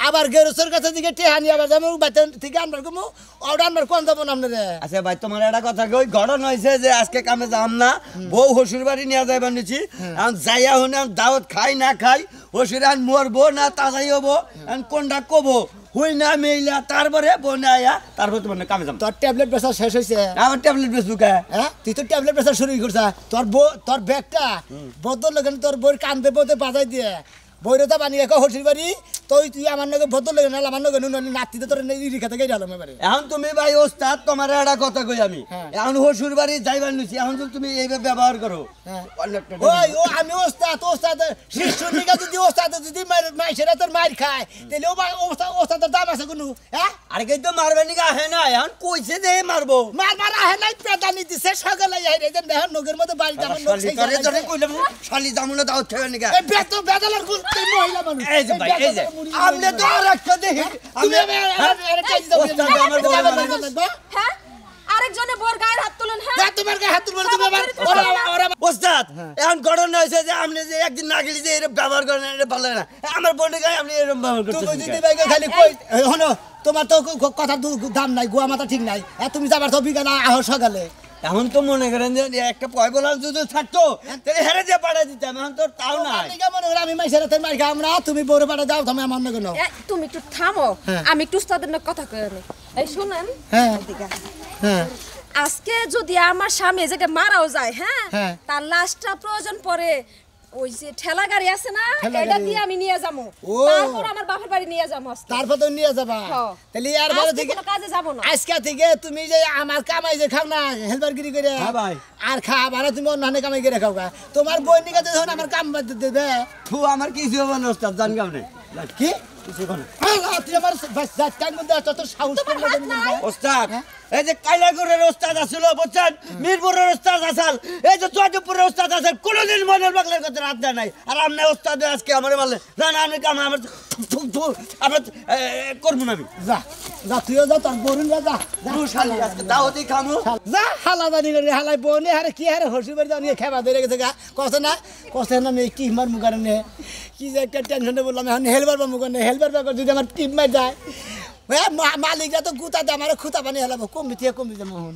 [SPEAKER 3] আবার গেরস্তের কাছে দিকে টেহা নিয়ে আবার যাবো বাচ্চা থেকে আনবার কমু ওটা আনবার কোন যাবো না আপনারা
[SPEAKER 4] আচ্ছা ভাই তোমার একটা কথা কই গড়ন হয়েছে যে আজকে কামে যাম না বউ হসুর বাড়ি নিয়ে যাইবার নিছি এখন যাইয়া হনে দাওয়াত খাই না খাই হসুর আন মরবো না তাজাই হবো এখন কোনটা কবো হুই না মেইলা তারপরে বনে আয়া তারপর তোমার কামে যাম
[SPEAKER 3] তোর ট্যাবলেট বেচা শেষ হয়েছে
[SPEAKER 4] আমার ট্যাবলেট বেসবু কে
[SPEAKER 3] হ্যাঁ তুই তো ট্যাবলেট বেচা শুরু করছা তোর ব্যাগটা বদল লাগে তোর বইয়ের কান্দে বদে বাজাই দিয়ে বইরতা বানিয়ে হসির বাড়ি তুই আমার নাকি বদল লাগে না আমার নাকি নাতিতে তোর রিখা থেকে গেলাম এবারে
[SPEAKER 4] এখন তুমি ভাই ওস্তাদ তোমার একটা কথা কই আমি
[SPEAKER 3] হ্যাঁ।
[SPEAKER 4] এখন হসুর বাড়ি যাইবার নিছি এখন যদি তুমি এইভাবে ব্যবহার করো
[SPEAKER 3] হ্যাঁ।
[SPEAKER 4] অনেকটা
[SPEAKER 3] ওই ও আমি ওস্তাদ শিশুর দিকে যদি ওস্তাদ যদি মাইসেরা তোর মার খায় তাহলে ওস্তাদের দাম আছে কোনো হ্যাঁ
[SPEAKER 4] আরে কিন্তু মারবে নাকি আহে না এখন কইছে যে মারবো
[SPEAKER 3] মার আহে নাই পেদানি দিছে সকালে আইরে যে দেহ নগের মধ্যে বাড়ি যাবেন
[SPEAKER 4] শালি জামুনা দাও খেয়ে নাকি
[SPEAKER 3] এই বেদালার গুল তুই মহিলা মানুষ
[SPEAKER 4] এই যে ভাই এই যে আপনি তো আর একটা দেখি
[SPEAKER 3] তুমি আরে কাজ দাও
[SPEAKER 4] ওস্তাদ আমার বউ
[SPEAKER 1] হ্যাঁ আরেকজনে বোর গায়ের হাত তুলেন হ্যাঁ
[SPEAKER 3] যা তোমার গায়ে হাত তুলবে তুমি আবার ওরা
[SPEAKER 4] ওস্তাদ এখন ঘটনা হয়েছে যে আপনি যে একদিন না গেলে যে এরকম ব্যবহার করেন এটা ভালো লাগে না আমার বোনের গায়ে আপনি এরকম ব্যবহার
[SPEAKER 3] তুমি
[SPEAKER 4] করতেছেন
[SPEAKER 3] যদি বাইকে খালি কই হনো তোমার তো কথা দাম নাই গোয়া মাথা ঠিক নাই তুমি যাবার তো বিকালে আহ সকালে
[SPEAKER 4] এখন তো মনে করেন যে একটা পয়বলা যদি থাকতো তাহলে হেরে যে পাড়া দিতাম এখন তো তাও নাই
[SPEAKER 3] আমি মাইসের হাতে মার খাম না তুমি বড় পাড়া যাও তুমি আমার নগর নাও
[SPEAKER 1] তুমি একটু থামো
[SPEAKER 3] হ্যাঁ।
[SPEAKER 1] আমি একটু উস্তাদের নাকি কথা কই নি এই শুনেন
[SPEAKER 3] হ্যাঁ
[SPEAKER 1] এদিকে আসেন।
[SPEAKER 3] হ্যাঁ
[SPEAKER 1] আজকে যদি আমার স্বামী এই জায়গায় মারাও যায় হ্যাঁ
[SPEAKER 3] হ্যাঁ।
[SPEAKER 1] তার লাশটা প্রয়োজন পড়ে ওই যে ঠেলা গাড়ি আছে না
[SPEAKER 3] ঠেলা
[SPEAKER 1] এটা
[SPEAKER 3] গাড়ি।
[SPEAKER 1] দিয়ে আমি নিয়ে যাবো
[SPEAKER 3] ও।
[SPEAKER 1] তারপর আমার বাপের বাড়ি নিয়ে যাবো আজকে।
[SPEAKER 3] তারপর তো নিয়ে যাবা
[SPEAKER 1] হ্যাঁ।
[SPEAKER 3] তাহলে আর বড়
[SPEAKER 1] আজকে
[SPEAKER 3] থেকে
[SPEAKER 1] কোনো কাজে যাবো না
[SPEAKER 3] আজকে থেকে তুমি যে আমার কামাই যে খাও না হেলবারগিরি করে
[SPEAKER 4] হ্যাঁ ভাই।
[SPEAKER 3] আর খাবার তুমি অন্যান্য কামাই করে খাও গা। তোমার বই নিকে যখন আমার কাম বাদ দেবে
[SPEAKER 4] তু আমার কিছু হবে না ওস্তাদ জান কেমনে
[SPEAKER 3] কি
[SPEAKER 4] কিছু হবে না
[SPEAKER 3] তুই আমার টাইম মধ্যে আসছো তোর সাহস
[SPEAKER 1] তোমার হাত নাই?
[SPEAKER 4] ওস্তাদ এই যে কাইলাগুড়ের ওস্তাদ আসলো বুঝছেন মিরপুরের ওস্তাদ আসাল এই যে জয়দেবপুরের ওস্তাদ আসাল কোনোদিন মনের বাগলের কথা রাত দেয় নাই আর আপনি ওস্তাদ আজকে আমার মারলে না না আমি কাম আমার আমার করবো না আমি
[SPEAKER 3] যা যা তুইও যা তোর বরুণ যা যা
[SPEAKER 4] শালি আজকে দাওয়াতি খামু
[SPEAKER 3] যা হালা জানি করে হালাই বনে হারে কি হারে হসি বাড়ি জানিয়ে খেবা ধরে গেছে গা কষ্ট না মেয়ে কি মার মুখার নে কি যে একটা টেনশনে বললাম এখন হেলবার বা মুখার নেই হেলবার ব্যাপার যদি আমার টিম মার যায় মালিকরা তো গুতা দেয় আমার খুঁতা বানিয়ে হেলাবো কমবিতে মোহন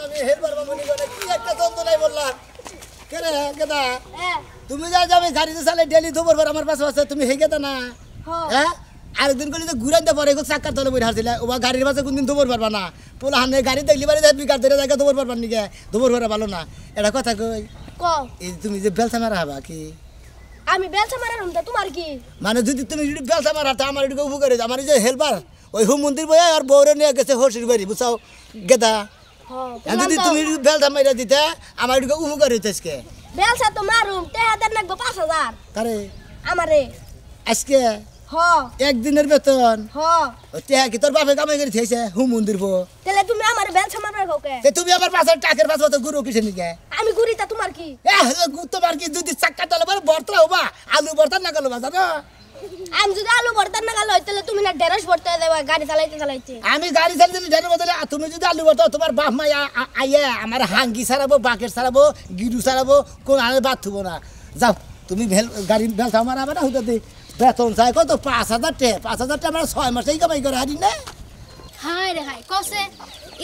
[SPEAKER 3] আমি হেলবার বা মনে করে কি একটা দ্বন্দ্ব নাই বললাম কেরে গেদা তুমি যা যাবে গাড়িতে চালে ডেলি দুপুর পর আমার পাশে আছে তুমি হে গেদা না
[SPEAKER 1] হ্যাঁ।
[SPEAKER 3] হ্যাঁ আরেকদিন করলে তো ঘুরাইতে পরে চাক্কার তলে বই হারছিল ওবা গাড়ির মাঝে কোনদিন দৌড় পারবা না পোলা হানে গাড়ি দেখলি বাড়ি যাই বিকার ধরে জায়গা দৌড় পারবার নিকে দৌড় ভরা ভালো না এটা কথা কই
[SPEAKER 1] কও
[SPEAKER 3] এই তুমি যে বেলসা মারা হবা কি
[SPEAKER 1] আমি বেলচা মারার হুমতা তোমার কি
[SPEAKER 3] মানে যদি তুমি যদি বেলসা মারা তা আমার একটু উপকারে আমার এই যে হেল্পার ওই হুম মন্দির বয়ে আর বউরে নিয়ে গেছে হর্ষির বাড়ি বুঝাও গেদা
[SPEAKER 1] হ্যাঁ
[SPEAKER 3] যদি তুমি বেলসা মারা দিতে আমার একটু উপকার হইতে আজকে
[SPEAKER 1] বেলচা তো মারুম তেহাদের লাগবে 5000
[SPEAKER 3] তারে
[SPEAKER 1] আমারে
[SPEAKER 3] আজকে
[SPEAKER 1] হ
[SPEAKER 3] একদিনের বেতন
[SPEAKER 1] হ
[SPEAKER 3] তেহা কি তোর বাপে কামাই করে থেছে হুম মন্দির বো
[SPEAKER 1] তাহলে তুমি আমার বেলচা মারবার কাউকে
[SPEAKER 3] তুমি আবার পাঁচের টাকের পাঁচ মতো গুরু কিসে নিকে
[SPEAKER 1] আমি গুরিতা তোমার কি
[SPEAKER 3] তোমার কি যদি চাক্কা তলে বর্তা হবা আলু বর্তা না গেল বাজার
[SPEAKER 1] আমি যদি আলু ভর্তা না গেল তাহলে তুমি না ডেরাস ভর্তা দেবা গাড়ি চালাইতে
[SPEAKER 3] আমি গাড়ি চালিয়ে ডেনের বদলে তুমি যদি আলু বর্তা তোমার বাপ মা আইয়া আমার হাঙ্গি ছাড়াবো বাকের ছাড়াবো গিরু ছাড়াবো কোন আনে বাদ থুবো না যাও তুমি গাড়ি বেলটা আমার আবার না হুদাতে বেতন চাই কত 5000 টাকা 5000 টাকা আমরা 6 মাসেই কামাই করে হারি না
[SPEAKER 1] হায় রে হায় কসে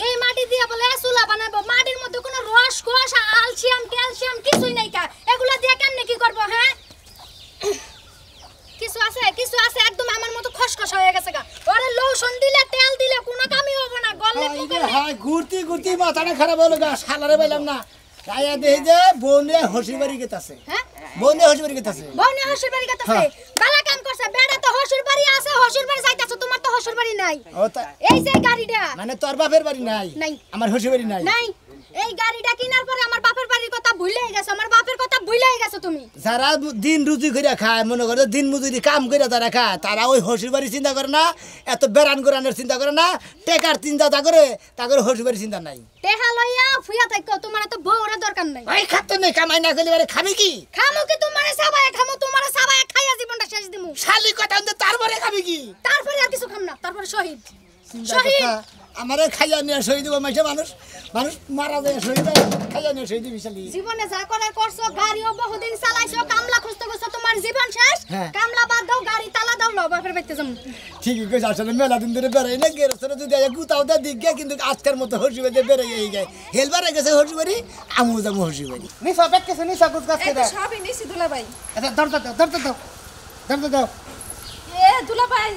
[SPEAKER 1] এই মাটি দিয়া বলে চুলা বানাবো মাটির মধ্যে কোনো রস কোষ আলসিয়াম ক্যালসিয়াম কিছুই নাই কা এগুলা দিয়া কেমনে কি করব হ্যাঁ কিছু আছে একদম আমার মতো খসখস হয়ে গেছে গা ওরে লোশন দিলে তেল দিলে কোনো কামই হবে না গললে মুখে
[SPEAKER 3] হ্যাঁ ঘুরতি ঘুরতি মাথাটা খারাপ হলো গা শালারে পাইলাম না কায়া দেই যে বোনে হসির বাড়ি গেতাছে
[SPEAKER 1] হ্যাঁ
[SPEAKER 3] বোনে হসির বাড়ি গেতাছে
[SPEAKER 1] বউনে হসুর বাড়ি গেতাছে বালা কাম করছে বেড়া তো হসুর বাড়ি আছে হসুর বাড়ি যাইতাছে তোমার তো হসুর বাড়ি নাই
[SPEAKER 3] ও তা
[SPEAKER 1] এই যে গাড়িটা
[SPEAKER 3] মানে তোর বাপের বাড়ি নাই
[SPEAKER 1] নাই।
[SPEAKER 3] আমার হসির বাড়ি নাই
[SPEAKER 1] নাই এই গাড়িটা কিনার পরে আমার বাপের বাড়ির কথা ভুলেই গেছো আমার বাপের কথা ভুলেই গেছো তুমি
[SPEAKER 3] যারা দিন রুজি করে খায় মনে করে দিন মজুরি কাম করে তারা খায় তারা ওই হসির বাড়ি চিন্তা করে না এত বেড়ান গোরানের চিন্তা করে না টেকার চিন্তা তা করে হসির বাড়ি চিন্তা নাই
[SPEAKER 1] টেহা লইয়া ফুয়া থাকো তোমার তো বউরে দরকার নাই
[SPEAKER 3] ওই খাত নেই কামাই না করলে বারে খাবি কি
[SPEAKER 1] খামো কি তোমারে সাবায় খামো তোমারে সাবায় খাইয়া জীবনটা শেষ দিমু
[SPEAKER 3] শালি কথা হচ্ছে তারপরে খাবি কি
[SPEAKER 1] তারপরে আর কিছু খাম না তারপরে শহীদ
[SPEAKER 3] চিন্তা
[SPEAKER 1] শহীদ
[SPEAKER 3] কথা, আমারে খাইয়া নিয়ে শহীদ দিব মাইসে মানুষ মারা যায় শহীদ খাইয়া নিয়ে শহীদ দিবি শালি
[SPEAKER 1] জীবনে যা করার করছো গাড়িও বহুদিন চালাইছো কামলা খুঁজতে খুঁজতে তোমার জীবন শেষ
[SPEAKER 3] হ্যাঁ।
[SPEAKER 1] কামলা বাদ দাও গাড়ি তালা দাও লো বাপের বাড়িতে যাম
[SPEAKER 3] ঠিকই কইছ আসলে মেলা দিন ধরে বেড়াই না গেরস্তরে যদি আয়া গুতাও দা দিক গে কিন্তু আজকের মতো হসি বাড়ি বেড়াই এই গায় হেলবারে গেছে হসি বাড়ি আমু যামু হসি বাড়ি
[SPEAKER 5] নিসা বেকছে নিসা কুছ কাছে দাও
[SPEAKER 6] সবই নিছি দুলাভাই
[SPEAKER 5] আচ্ছা ধরতে দাও
[SPEAKER 6] এ দুলাভাই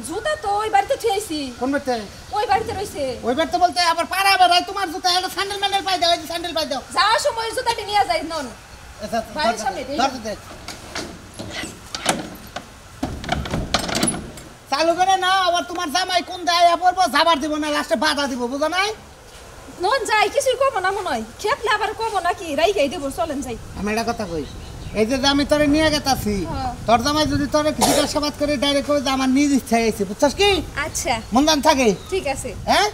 [SPEAKER 6] জুতা তো ওই বাড়িতে থুইছি
[SPEAKER 5] কোন বেতে
[SPEAKER 6] ওই বাড়িতে রইছে
[SPEAKER 5] ওই বেতে বলতে আবার পাড়া বেড়াই তোমার জুতা এটা স্যান্ডেল ম্যান্ডেল পাই দাও এই স্যান্ডেল পাই দাও
[SPEAKER 6] যাওয়ার সময় জুতাটি নিয়ে যাই নন
[SPEAKER 5] আচ্ছা
[SPEAKER 6] বাড়ির সামনে দিয়ে।
[SPEAKER 5] ধরতে চালু করে না আবার তোমার জামাই কোন দেয় পড়বো যাবার দিব না লাস্টে বাধা দিব বুঝো নাই
[SPEAKER 6] নন যাই কিছুই কব না মনে হয় খেপলে আবার কব নাকি রাইখাই দেবো চলেন যাই
[SPEAKER 5] আমি একটা কথা কই এই যে আমি তোরে নিয়ে গেতাছি
[SPEAKER 6] হ্যাঁ।
[SPEAKER 5] তোর জামাই যদি তোরে জিজ্ঞাসাবাদ করে ডাইরেক্ট কই যে আমার নিজ ইচ্ছায় আইছে বুঝছস কি
[SPEAKER 6] আচ্ছা
[SPEAKER 5] মন্দান থাকে
[SPEAKER 6] ঠিক আছে
[SPEAKER 5] হ্যাঁ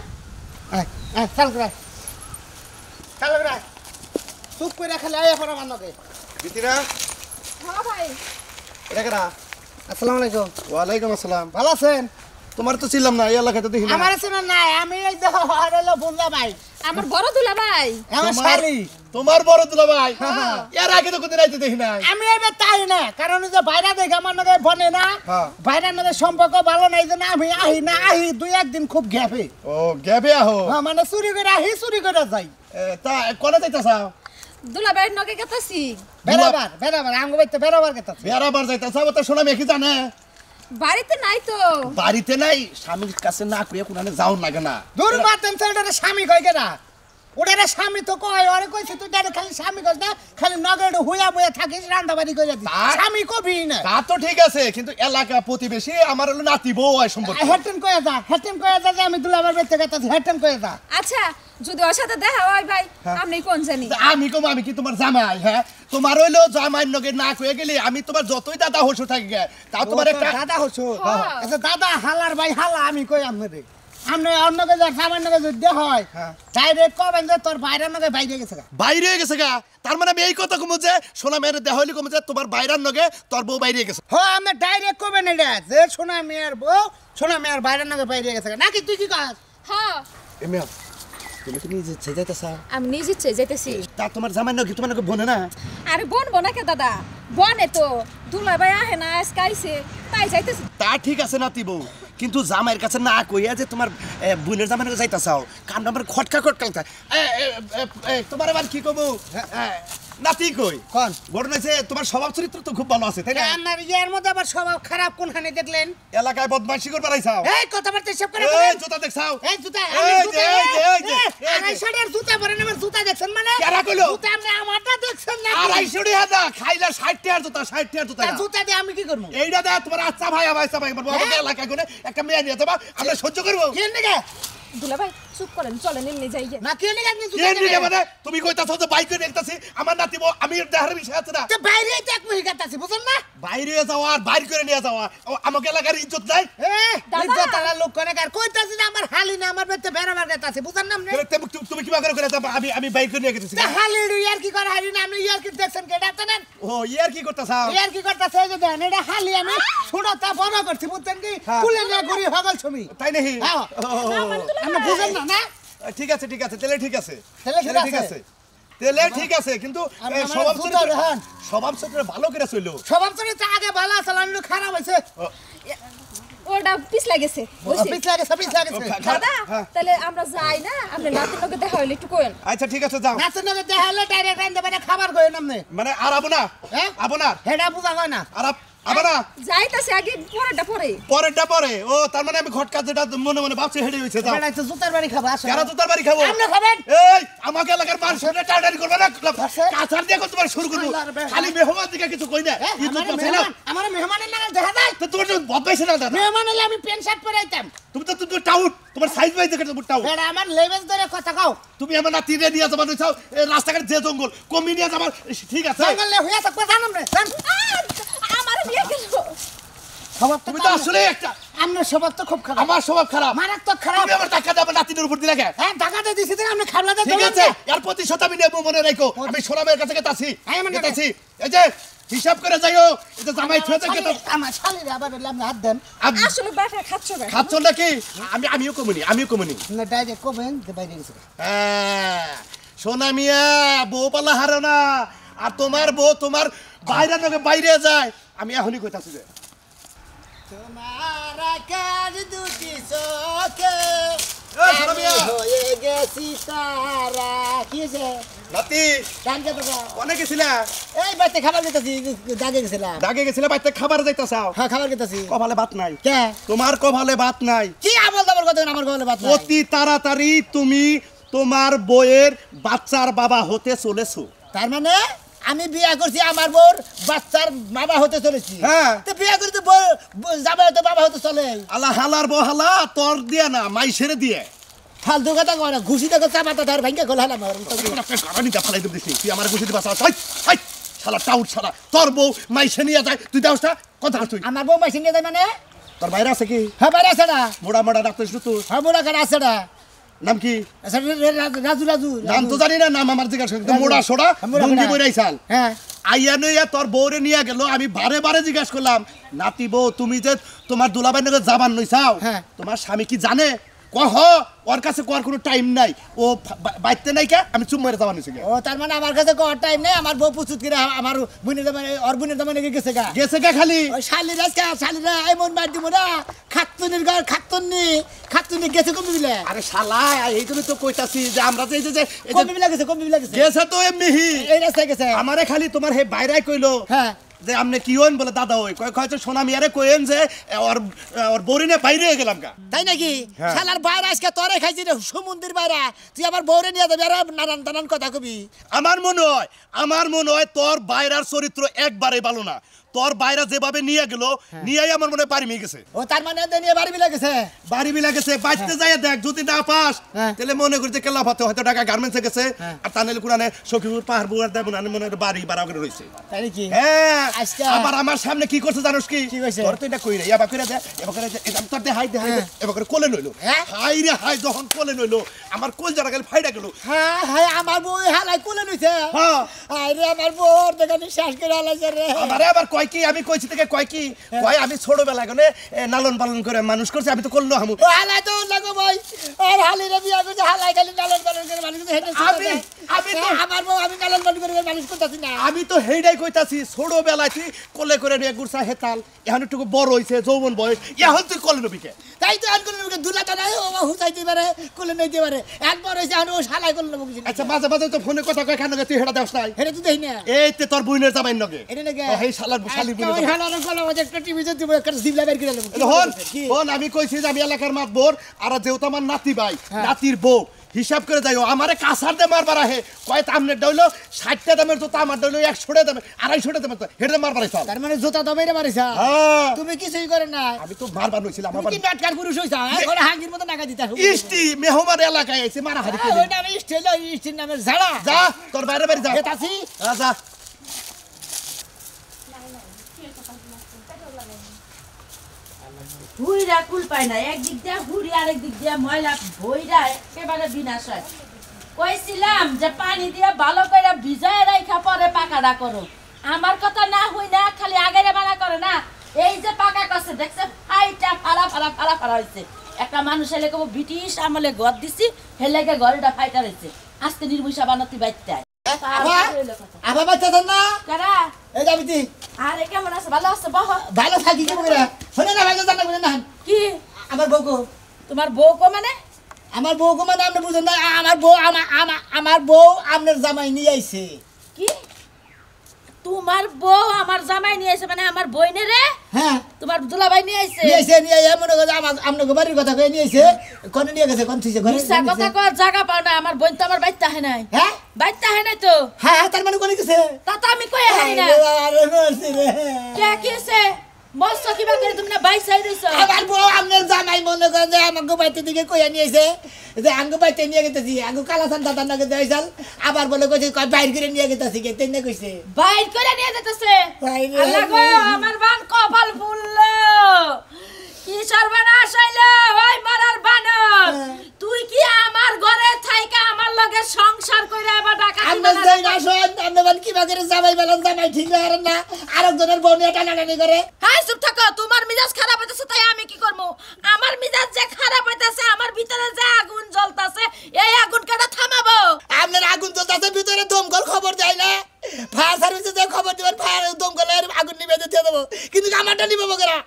[SPEAKER 5] চাল করে চুপ করে খালি আয়া পড়া মানকে
[SPEAKER 2] বিতিরা
[SPEAKER 6] হ্যাঁ ভাই
[SPEAKER 2] এটা কেনা
[SPEAKER 5] আসসালামু আলাইকুম
[SPEAKER 2] ওয়ালাইকুম আসসালাম
[SPEAKER 5] ভালো আছেন
[SPEAKER 2] তোমার তো ছিলাম না এই এলাকাতে দেখি না
[SPEAKER 5] আমার চেনা নাই আমি এই দেখো হলো বুনলা ভাই
[SPEAKER 6] আমার বড় দুলাভাই
[SPEAKER 5] আমার
[SPEAKER 2] তোমার-
[SPEAKER 5] শালি
[SPEAKER 2] তোমার বড় দুলা ভাই এর আগে তো কোথায় রাইতে দেখি নাই
[SPEAKER 5] আমি এবার তাই না কারণ এই যে বাইরে দেখে আমার নগে বনে না
[SPEAKER 2] হ্যাঁ।
[SPEAKER 5] বাইরের নগে সম্পর্ক ভালো নাই যে না আমি আহি দুই একদিন খুব গ্যাপে
[SPEAKER 2] ও গ্যাবে আহো
[SPEAKER 5] মানে চুরি করে আহি চুরি করে যাই
[SPEAKER 2] তা কোনে যাইতাছাও
[SPEAKER 6] দুলাভাইয়ের নগে গেতাছি
[SPEAKER 5] বেড়াবার আঙ্গ বাইতে বেড়াবার কথা
[SPEAKER 2] বেড়াবার যাইতাছাও তা শোনা মেখি জানে
[SPEAKER 6] বাড়িতে নাই তো
[SPEAKER 2] বাড়িতে নাই স্বামীর কাছে না কইয়া কোনানে যাও না কেনা
[SPEAKER 5] দূর বাতেন ওটারে স্বামী কই কেনা ওটারে স্বামী তো কয় ওরে কইছি তুই ডাইরেক্ট খালি স্বামী কইস না খালি নগের হুইয়া বইয়া থাকিস রান্দাবাড়ি কইরা দিস স্বামী কবি না
[SPEAKER 2] তা তো ঠিক আছে কিন্তু এলাকা প্রতিবেশী আমার হলো নাতি বউ হয় সম্পর্ক
[SPEAKER 5] হেটেন কয়ে যা যে আমি দুলাবার বেঁচে গেছি হেটেন কয়ে যা
[SPEAKER 6] আচ্ছা যদি ওর সাথে দেখা হয় ভাই আপনি কোন জানি
[SPEAKER 2] আমি কম আমি কি তোমার জামাই হ্যাঁ তোমার হইলো জামাইয়ের নগে না কয়ে গেলে আমি তোমার যতই দাদা হসু থাকি গে তাও তোমার একটা
[SPEAKER 5] দাদা হচ্ছ
[SPEAKER 6] হ্যাঁ।
[SPEAKER 5] আচ্ছা দাদা হালার ভাই হালা আমি কই আপনাদের আপনি অন্য কে যা সামান্য কে যদি হয়
[SPEAKER 2] হ্যাঁ।
[SPEAKER 5] ডাইরেক্ট কবেন যে তোর বাইরের নগে বাইরে গেছে গা।
[SPEAKER 2] বাইরে হয়ে গেছে গা তার মানে আমি এই কথা কমু যে সোনা মেয়ের দেহ হইলে কমু যে তোমার বাইরের নগে তোর বউ বাইরে গেছে
[SPEAKER 5] হ্যাঁ আপনি ডাইরেক্ট কবেন এটা যে সোনা মেয়ের বউ সোনা মেয়ের বাইরের নগে বাইরে গেছে গা। নাকি তুই কি কাজ
[SPEAKER 6] হ্যাঁ
[SPEAKER 2] এমিয়া তুমি যে যাইতাছা
[SPEAKER 6] আমি নিজ ইচ্ছে যেতেছি
[SPEAKER 2] তা তোমার জামাই নগে তোমার নগে বনে না
[SPEAKER 6] আরে বোন বোনাকে দাদা বনে তো দুলাভাই আহে না আজকে আইছে তাই যাইতেছি
[SPEAKER 2] তা ঠিক আছে নাতি বউ কিন্তু জামাইয়ের কাছে না কইয়া যে তোমার বোনের জামাই নগে যাইতাছাও কামটা আমার খটকা খটকা লাগতা তোমার আবার কি কমু নাতি কই
[SPEAKER 5] কোন
[SPEAKER 2] বড় নাইছে তোমার স্বভাব চরিত্র তো খুব ভালো আছে তাই না
[SPEAKER 5] আপনার ইয়ার মধ্যে আবার স্বভাব খারাপ কোনখানে দেখলেন
[SPEAKER 2] এলাকায় বদমাইশি করবার আইছাও
[SPEAKER 5] এই কথাবার্তা সব করে
[SPEAKER 2] এই
[SPEAKER 5] বলেন
[SPEAKER 2] জুতা দেখছাও
[SPEAKER 5] এই জুতা
[SPEAKER 2] এই
[SPEAKER 5] আমি
[SPEAKER 2] যে,
[SPEAKER 5] জুতা
[SPEAKER 2] এই যে, এই যে, এই যে।
[SPEAKER 5] আড়াইশোটার জুতা পরেন আমার জুতা দেখছেন মানে
[SPEAKER 2] কেরা কইলো?
[SPEAKER 5] জুতা আপনি আমারটা দেখছেন না
[SPEAKER 2] 250 টাকা দা খাইলা 60 টাকার জুতা 60 টাকার জুতা
[SPEAKER 5] জুতা দিয়ে আমি কি করবো
[SPEAKER 2] এইটা দা তোমার আচ্ছা ভাই আচ্ছা ভাই বলবো আমাদের এলাকায় কোনে একটা মেয়ে নিয়ে যাবা আমরা সহ্য করব
[SPEAKER 5] কি নিকে
[SPEAKER 6] দুলাভাই চুপ করেন চলেন এমনি যাই
[SPEAKER 5] না কি নিকে আপনি
[SPEAKER 2] কে
[SPEAKER 5] জুতা
[SPEAKER 2] নিয়ে
[SPEAKER 5] নিকে
[SPEAKER 2] মানে তুমি কইতাছো যে বাইকে দেখতাছি আমার নাতিব আমি দেহার বিষয় আছে না
[SPEAKER 5] তো বাইরে দেখ মুহি কাটাছি বুঝছেন না
[SPEAKER 2] বাইরে যাওয়া আর বাইর করে নিয়ে যাওয়া আমাকে এলাকার ইজ্জত নাই
[SPEAKER 5] এ
[SPEAKER 6] দাদা।
[SPEAKER 5] ইজ্জত তারা লোক করে কার কইতাছি যে আমার হালি না আমার বেতে বেরাবার কাটাছি বুঝছেন না আপনি
[SPEAKER 2] তুমি কি করে যাবা আমি বাইক করে নিয়ে গেছি
[SPEAKER 5] তা হালি ইয়ার কি করে হালি না আপনি ইয়ার কি দেখছেন কে ডাক্তার
[SPEAKER 2] ও ইয়ার কি করতাছাও
[SPEAKER 5] ইয়ার কি করতেছে যে দেন এটা হালি আমি ছোটটা বড় করছি বুঝছেন কি
[SPEAKER 2] হ্যাঁ।
[SPEAKER 5] কুলে নিয়ে ঘুরি হগল ছবি
[SPEAKER 2] তাই নাকি
[SPEAKER 5] হ্যাঁ। আপনি বুঝেন না না
[SPEAKER 2] ঠিক আছে তাহলে ঠিক আছে
[SPEAKER 5] তাহলে ঠিক
[SPEAKER 2] ঠিক
[SPEAKER 5] আছে।
[SPEAKER 2] আছে তাহলে ঠিক আছে কিন্তু
[SPEAKER 5] আমি আমার
[SPEAKER 2] স্বভাব
[SPEAKER 5] জুতা
[SPEAKER 2] চরিত্র
[SPEAKER 5] দেখান।
[SPEAKER 2] স্বভাব চরিত্র ভালো করে চললো
[SPEAKER 5] স্বভাব চরিত্র আগে ভালো আছে লান্ডু খারাপ হয়েছে
[SPEAKER 6] ওটা পিছলা গেছে বুঝছি
[SPEAKER 5] পিছ লাগেছে
[SPEAKER 6] দাদা
[SPEAKER 2] হ্যাঁ।
[SPEAKER 6] তাহলে আমরা যাই না আপনি নাতির লোকে দেখা হইলে একটু কোয়েন
[SPEAKER 2] আচ্ছা ঠিক আছে যাও
[SPEAKER 5] নাচের নগে দেখালে ডাইরেক্ট আনতে পারে খাবার কই নামনে
[SPEAKER 2] মানে আর আবো না
[SPEAKER 5] হ্যাঁ
[SPEAKER 2] আবো না
[SPEAKER 5] হেডা বুঝা হয় না
[SPEAKER 2] আর আবো না
[SPEAKER 6] যাইতাছে আগে পরেরটা পরে
[SPEAKER 2] পরেরটা পরে ও তার মানে আমি ঘটকা যেটা মনে মনে ভাবছি হেডে হইছে যাও
[SPEAKER 5] বেটা তো জুতার বাড়ি খাবা আসো
[SPEAKER 2] কেন তো তার বাড়ি খাবো
[SPEAKER 5] আপনি খাবেন
[SPEAKER 2] এই আমাকে এলাকার মানুষ সামনে টাটারি করবে না
[SPEAKER 5] আছে?
[SPEAKER 2] কাছার দিয়ে তোমার শুরু করবো
[SPEAKER 5] আল্লাহর বেহায়া।
[SPEAKER 2] খালি মেহমান দিকে কিছু কই না ইজ্জত পাচ্ছে না
[SPEAKER 5] আমার মেহমানের নাগাল দেখা যায়
[SPEAKER 2] তো তোমার তো বদমাইছে না দাদা
[SPEAKER 5] মেহমান হলে আমি প্যান্ট শার্ট পরে আইতাম
[SPEAKER 2] তুমি তো তুমি টাউট তোমার সাইজ ভাই দেখে তুমি টাউট
[SPEAKER 5] বেটা আমার লেভেল ধরে কথা কও
[SPEAKER 2] তুমি আমার না তীরে নিয়ে যাবার চাও রাস্তাঘাট যে জঙ্গল কমি নিয়ে যাবার ঠিক আছে
[SPEAKER 5] জঙ্গলে হইয়া থাকবে জানাম রে জান
[SPEAKER 6] আমার বিয়ে গেল
[SPEAKER 5] খবর
[SPEAKER 2] তুমি তো আসলে একটা
[SPEAKER 5] আপনার স্বভাব তো খুব খারাপ
[SPEAKER 2] আমার স্বভাব খারাপ
[SPEAKER 5] মারাত্মক খারাপ
[SPEAKER 2] তুমি আমার টাকা দেবে নাতিনের উপর দিলে কেন?
[SPEAKER 5] হ্যাঁ টাকাটা দিছি তো আপনি খাবলা দা
[SPEAKER 2] ঠিক আছে এর প্রতিশোধ আমি নেবো মনে রাখো আমি সোনামের কাছে গেতাছি
[SPEAKER 5] হ্যাঁ, মনে
[SPEAKER 2] গেতাছি এই যে হিসাব করে যাইও এই যে জামাই ছুঁয়ে থেকে তো
[SPEAKER 5] আমার শালিরে আবার বললাম হাত দেন
[SPEAKER 6] আসলে বাটা খাচ্ছ কেন
[SPEAKER 2] খাচ্ছ নাকি আমিও কমুনি
[SPEAKER 5] না ডাইরেক্ট কবেন যে বাইরে গেছে
[SPEAKER 2] হ্যাঁ সোনা মিয়া বউ পালা হারো না আর তোমার বউ তোমার বাইরে যায় আমি এখনই কইতাছি যে
[SPEAKER 5] তোমার কাজ দুটি চোখে
[SPEAKER 2] এই সোনা মিয়া
[SPEAKER 5] হয়ে গেছি তারা কি যে
[SPEAKER 2] নাতি
[SPEAKER 5] কান কে তো
[SPEAKER 2] অনেক গেছিলা
[SPEAKER 5] এই বাইতে খাবার গেছি দাগে গেছিলাম
[SPEAKER 2] দাগে গেছিলা বাইতে খাবার যাইতাছাও
[SPEAKER 5] হ্যাঁ খাবার গেছি
[SPEAKER 2] কপালে ভাত নাই
[SPEAKER 5] কে
[SPEAKER 2] তোমার কপালে ভাত নাই
[SPEAKER 5] কি আমল দাবার কথা আমার গলে বাত নাই
[SPEAKER 2] অতি তাড়াতাড়ি তুমি তোমার বইয়ের বাচ্চার বাবা হতে চলেছো
[SPEAKER 5] তার মানে আমি বিয়া করছি আমার বউর বাচ্চার বাবা হতে চলেছি
[SPEAKER 2] হ্যাঁ।
[SPEAKER 5] তো বিয়া করে তো যাবে তো বাবা হতে চলে
[SPEAKER 2] আলা হালার বহালা তোর দিয়ে না মাইসেরে দিয়ে
[SPEAKER 5] ফালতু কথা কয় না ঘুষি দেখো চাপাতা ধর ভাঙ্গে খোলা হলাম
[SPEAKER 2] তুই আমার গুছিতে বাসা শালা টাউট শালা তোর বউ মাইসে নিয়ে যায় তুই দাওসটা কথা তুই
[SPEAKER 5] আমার বউ মাইসিং নিয়ে যায় মানে
[SPEAKER 2] তোর বাইরে আছে কি
[SPEAKER 5] হ্যাঁ বাইরে আছে না
[SPEAKER 2] মোড়া ডাক্তার তুই
[SPEAKER 5] হ্যাঁ বুড়া কাটা আছে না
[SPEAKER 2] নাম কি
[SPEAKER 5] আচ্ছা, রাজু রাজু
[SPEAKER 2] নাম তো জানি না নাম আমার জিজ্ঞাসা মোড়া সোড়া
[SPEAKER 5] মোড়া
[SPEAKER 2] লুঙ্গি
[SPEAKER 5] মোড়া।
[SPEAKER 2] বইরাই চাল
[SPEAKER 5] হ্যাঁ
[SPEAKER 2] আইয়া নইয়া তোর বউরে নিয়ে গেল আমি বারে জিজ্ঞাসা করলাম নাতি বউ তুমি যে তোমার দুলাভাই নগর যাবার নইছাও
[SPEAKER 5] হ্যাঁ।
[SPEAKER 2] তোমার স্বামী কি জানে কহ ওর কাছে কোয়ার কোনো টাইম নাই ও বাইতে নাই কে আমি চুপ মেরে যাবার নিছি
[SPEAKER 5] ও তার মানে আমার কাছে কোয়ার টাইম নেই আমার বউ পুচুত করে আমার বোনের দামানে ওর বোনের দামানে গেছে গা
[SPEAKER 2] গেছে কে খালি
[SPEAKER 5] ওই শালিরা এমন মার দিব না খাতুনির ঘর খাতুনি গেছে কমবি বিলে
[SPEAKER 2] আরে শালা এই জন্য তো কইতাছি যে আমরা যে এই যে
[SPEAKER 5] কমবি বিলে গেছে
[SPEAKER 2] গেছে তো এমনিহি
[SPEAKER 5] এই রাস্তায় গেছে
[SPEAKER 2] আমারে খালি তোমার হে বাইরাই কইলো
[SPEAKER 5] হ্যাঁ
[SPEAKER 2] যে আপনি কি হন বলে দাদা ওই কয়েছে সোনা মিয়ারে কইেন যে ওর বরিনে বাইরে হয়ে গেলাম কা
[SPEAKER 5] তাই নাকি
[SPEAKER 2] হ্যাঁ।
[SPEAKER 5] শালার বাইরে আজকে তোরে খাইছি রে সমুদ্রের বাইরে তুই আবার বউরে নিয়ে যাবি আর নানান কথা কবি
[SPEAKER 2] আমার মনে হয় তোর বাইরার চরিত্র একবারে ভালো না তোর বাইরা যেভাবে নিয়ে গেল নিয়েই আমার মনে হয় বাড়ি মিয়ে গেছে
[SPEAKER 5] ও তার মানে নিয়ে বাড়ি বিলে গেছে
[SPEAKER 2] বাড়ি মিলে গেছে বাইতে যায় দেখ যদি না পাস
[SPEAKER 5] হ্যাঁ।
[SPEAKER 2] তাহলে মনে করছে কেলা পাতে হয়তো ঢাকা গার্মেন্টসে গেছে আর তাহলে কোরআনে সখীপুর পাহাড় বুয়ার দেব না মনে হয় বাড়ি বাড়া করে রয়েছে
[SPEAKER 5] তাই নাকি
[SPEAKER 2] হ্যাঁ
[SPEAKER 5] আজকে
[SPEAKER 2] আবার আমার সামনে কি করছে জানোস কি
[SPEAKER 5] কি কইছে?
[SPEAKER 2] তোর তো এটা কই রে এবার করে দে এবার করে দে এটা তোর দে হাই দে এবার করে কোলে নইলো
[SPEAKER 5] হ্যাঁ?
[SPEAKER 2] হাই রে হাই যখন কোলে নইলো আমার কোল জারা গেল ফাইডা গেল
[SPEAKER 5] হ্যাঁ হ্যাঁ আমার বউ হালাই কোলে নইছে
[SPEAKER 2] হ্যাঁ
[SPEAKER 5] আরে আমার বউর দেখে শ্বাস করে হালাইছে রে
[SPEAKER 2] আমারে আবার কয় কি আমি কইছি থেকে কয় কি কয় আমি ছোটবেলা গনে লালন পালন করে মানুষ করছি আমি তো করলো হামু
[SPEAKER 3] ও হালাই তো লাগো ভাই আর হালিরে বিয়া করতে হালাই খালি লালন পালন করে মানুষ করতে হেঁটে
[SPEAKER 2] আমি তো
[SPEAKER 3] আমার বউ আমি লালন পালন করে মানুষ করতেছি না
[SPEAKER 2] আমি তো হেইডাই কইতাছি ছোটবেলায় তুই কোলে করে নিয়ে গুরসা হেতাল এখন একটু বড় হইছে যৌবন বয়স এখন তুই কোলে নবিকে
[SPEAKER 3] তাই তো আর কোনো দুলাটা নাই ও হুসাইতে পারে কোলে নিতে পারে একবার হইছে আর ও শালাই করলো না বুঝিস
[SPEAKER 2] আচ্ছা মাঝে মাঝে তো ফোনে কথা কয় কেন তুই হেডা দেওস নাই
[SPEAKER 3] হেরে তুই দেই না
[SPEAKER 2] এই তে তোর বুইনের জামাই নগে
[SPEAKER 3] এটা নাকি
[SPEAKER 2] এই শালার শালি বুইনের
[SPEAKER 3] ওই হালার গলা মধ্যে একটা টিভি যে দিব একটা জিবলা বের করে দেব
[SPEAKER 2] হন হন আমি কইছি যে আমি এলাকার মাতবর আর যেহেতু আমার নাতি ভাই নাতির বউ হিসাব করে যাইও আমারে কাছার দে মারবার আহে কয় তামনের ডইলো 60টা দামের জুতা আমার ডইলো 100টা দামের 250টা দামের হেডে মারবার আইছ
[SPEAKER 3] তার মানে জুতা তো মেরে মারিছা
[SPEAKER 2] হ্যাঁ
[SPEAKER 3] তুমি কিছুই করে না
[SPEAKER 2] আমি তো মারবার নইছিলাম
[SPEAKER 3] তুমি
[SPEAKER 2] আমার
[SPEAKER 3] কি নাটকার পুরুষ হইছা এখন হাঙ্গির মতো নাকা দিতা
[SPEAKER 2] ইষ্টি মেহমান এলাকায় আইছে মারা হারি করে
[SPEAKER 3] ওই নামে স্টেল স্টিল নামে ঝাড়া
[SPEAKER 2] যা তোর বাইরে বাইরে যা
[SPEAKER 3] এতাছি
[SPEAKER 2] যা
[SPEAKER 7] হুইরা কুল পায় না একদিক দিয়ে হুড়ি আরেক দিক দিয়ে ময়লা ভইরা একেবারে বিনাশ হয় কইছিলাম যে পানি দিয়ে ভালো করে ভিজায় রাখা পরে পাকাটা করো আমার কথা না হই না খালি আগেরে মানা করে না এই যে পাকা করছে দেখছে ফাইটা ফাড়া ফাড়া ফাড়া ফাড়া হয়েছে একটা মানুষ এলে কব ব্রিটিশ আমলে ঘর দিছি হেলেগে ঘরটা ফাইটা রয়েছে আজকে নির্মূষা বানাতি বাইতে
[SPEAKER 3] আবার বাচ্চা না
[SPEAKER 7] কারা
[SPEAKER 3] এই যাবি তুই
[SPEAKER 7] আরে কেমন আছে ভালো আছে বহ
[SPEAKER 3] ভালো থাকি কি করে শুনে না ভালো জানা বলে না
[SPEAKER 7] কি
[SPEAKER 3] আমার বউকো
[SPEAKER 7] তোমার বউ কো মানে
[SPEAKER 3] আমার বউকো মানে আপনি বুঝেন না আমার বউ আমার বউ আপনার জামাই নিয়ে আইছে
[SPEAKER 7] কি তোমার বউ আমার জামাই নিয়ে আইছে মানে আমার বইনে রে
[SPEAKER 3] হ্যাঁ
[SPEAKER 7] তোমার দুলাভাই নিয়ে আইছে
[SPEAKER 3] নিয়ে আইছে নিয়ে মনে করে আমার আপনার বাড়ির কথা কয়ে নিয়ে আইছে কোনে নিয়ে গেছে কোন থিছে ঘরে
[SPEAKER 7] মিছা কথা কর জায়গা পাও না আমার বোন তো আমার বাইতে আহে নাই
[SPEAKER 3] হ্যাঁ
[SPEAKER 7] বাইতে আহে নাই তো
[SPEAKER 3] হ্যাঁ তার মানে কোনে গেছে
[SPEAKER 7] তা তো আমি কই আহে না
[SPEAKER 3] আরে মরছি রে
[SPEAKER 7] কে কিছে মস্ত কিবা করে তুমি না বাইক সাইড হইছো
[SPEAKER 3] আমার বউ আপনার জামাই মনে করে যে আমাকে বাইতে দিকে কইয়া নিয়ে আইছে যে আঙ্গু বাইতে নিয়ে গেতেছি আঙ্গু কালাসান দাদা নাকি দেইছাল আবার বলে কইছে কয় বাইর করে নিয়ে গেতেছি কে তেনে কইছে
[SPEAKER 7] বাইর করে নিয়ে যেতেছে
[SPEAKER 3] বাইরে
[SPEAKER 7] আল্লাহ গো আমার বান কপাল ফুললো কি সর্বনাশ হইলো ওই মারার বানর তুই কি আমার ঘরে থাইকা আমার লগে সংসার কইরা এবার ডাকা
[SPEAKER 3] আমরা যাই না শোন আমরা বান কি বাগের জামাই বলেন জামাই ঠিক না না আরেকজনের বউ নিয়ে টানাটানি করে
[SPEAKER 7] হাই চুপ থাকো তোমার মিজাজ খারাপ হইতাছে তাই আমি কি করব আমার মিজাজ যে খারাপ হইতাছে আমার ভিতরে যে আগুন জ্বলতাছে এই আগুন কেডা থামাবো
[SPEAKER 3] আপনার আগুন জ্বলতাছে ভিতরে দমকল খবর দেয় না ফায়ার সার্ভিসে যে খবর দিবেন ফায়ার দমকলের আগুন নিভে দিয়ে দেবো কিন্তু আমারটা নিবে বগেরা